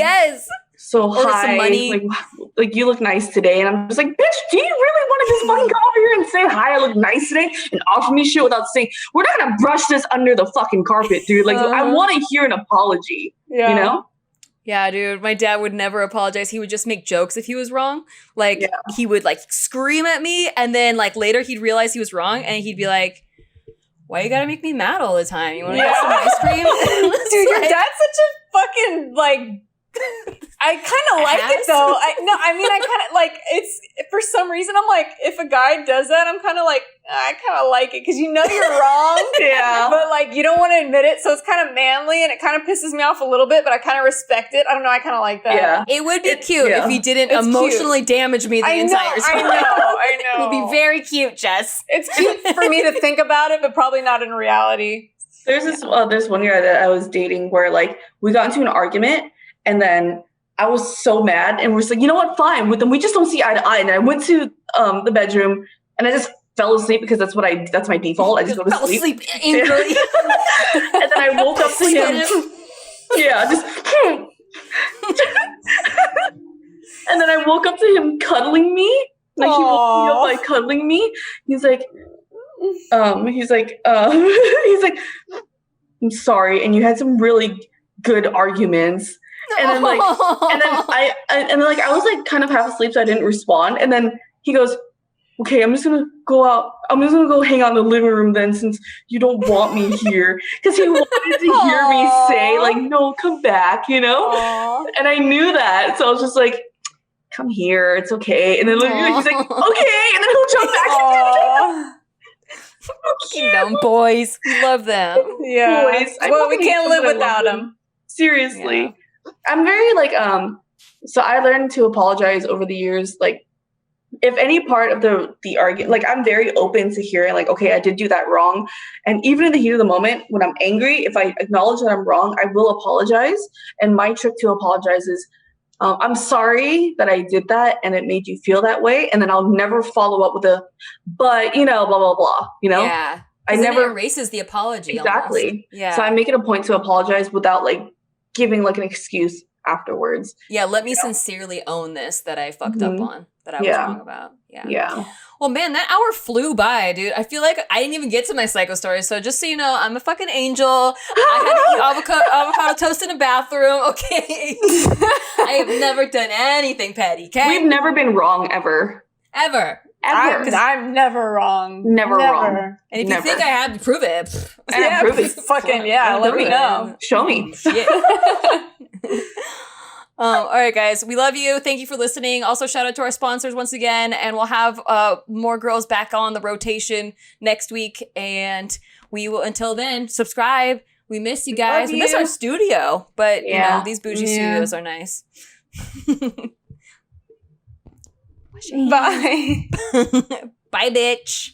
so or hi, some money. Like you look nice today. And I'm just like, bitch, do you really want to just fucking come over here and say, hi, I look nice today and offer me shit without saying, we're not going to brush this under the fucking carpet, dude. Like, I want to hear an apology, you know? Yeah, dude. My dad would never apologize. He would just make jokes if he was wrong. Like, he would, like, scream at me, and then, like, later he'd realize he was wrong, and he'd be like, why you gotta make me mad all the time? You wanna get some ice cream? Dude, your dad's such a fucking, like... I kind of like it, though. I kind of, like, it's... For some reason, I'm like, if a guy does that, I'm kind of like, I kind of like it, because you know you're wrong. Yeah. But, like, you don't want to admit it, so it's kind of manly, and it kind of pisses me off a little bit, but I kind of respect it. I don't know, I kind of like that. Yeah. It would be cute if he didn't It's emotionally damage me the entire time. I know. It would be very cute, Jess. It's cute for me to think about it, but probably not in reality. There's one guy that I was dating where, like, we got into an argument, and then I was so mad, and we're just like, you know what, fine. Then we just don't see eye to eye. And I went to the bedroom, and I just fell asleep because that's my default. I just go to fell sleep. asleep angrily. And then I woke up to him. Yeah, just. And then I woke up to him cuddling me. Like, he woke me up by cuddling me. He's like, he's like, I'm sorry, and you had some really good arguments. And then like, I was like kind of half asleep, so I didn't respond. And then he goes, okay, I'm just gonna go out. I'm just gonna go hang out in the living room then, since you don't want me here. Because he wanted to hear me say, like, no, come back, you know? Aww. And I knew that. So I was just like, come here, it's okay. And then he's like, okay. And then he'll jump back. Fucking dumb boys. We love them. Yeah. Boys. Well, we can't live without them. Seriously. Yeah. I'm very like, so I learned to apologize over the years. Like, if any part of the argument, like, I'm very open to hearing, like, okay, I did do that wrong. And even in the heat of the moment, when I'm angry, if I acknowledge that I'm wrong, I will apologize. And my trick to apologize is, I'm sorry that I did that and it made you feel that way. And then I'll never follow up with but, you know, blah, blah, blah, you know? Yeah. I never erases the apology. Exactly. Almost. Yeah. So I make it a point to apologize without, like, giving, like, an excuse afterwards. Yeah, let me sincerely own this that I fucked up on, that I was wrong about. Yeah. Yeah. Well, man, that hour flew by, dude. I feel like I didn't even get to my psycho story. So just so you know, I'm a fucking angel. I had to eat avocado toast in a bathroom. Okay. I have never done anything petty, okay? We've never been wrong ever. Ever. I'm never wrong. Never wrong. And if you think I have, prove it. Prove it. Fucking yeah, let me know. Show me. Shit. All right, guys. We love you. Thank you for listening. Also, shout out to our sponsors once again. And we'll have more girls back on the rotation next week. And we will, until then, subscribe. We miss you guys. We miss our studio. But, you know, these bougie studios are nice. Bye. Bye, bitch.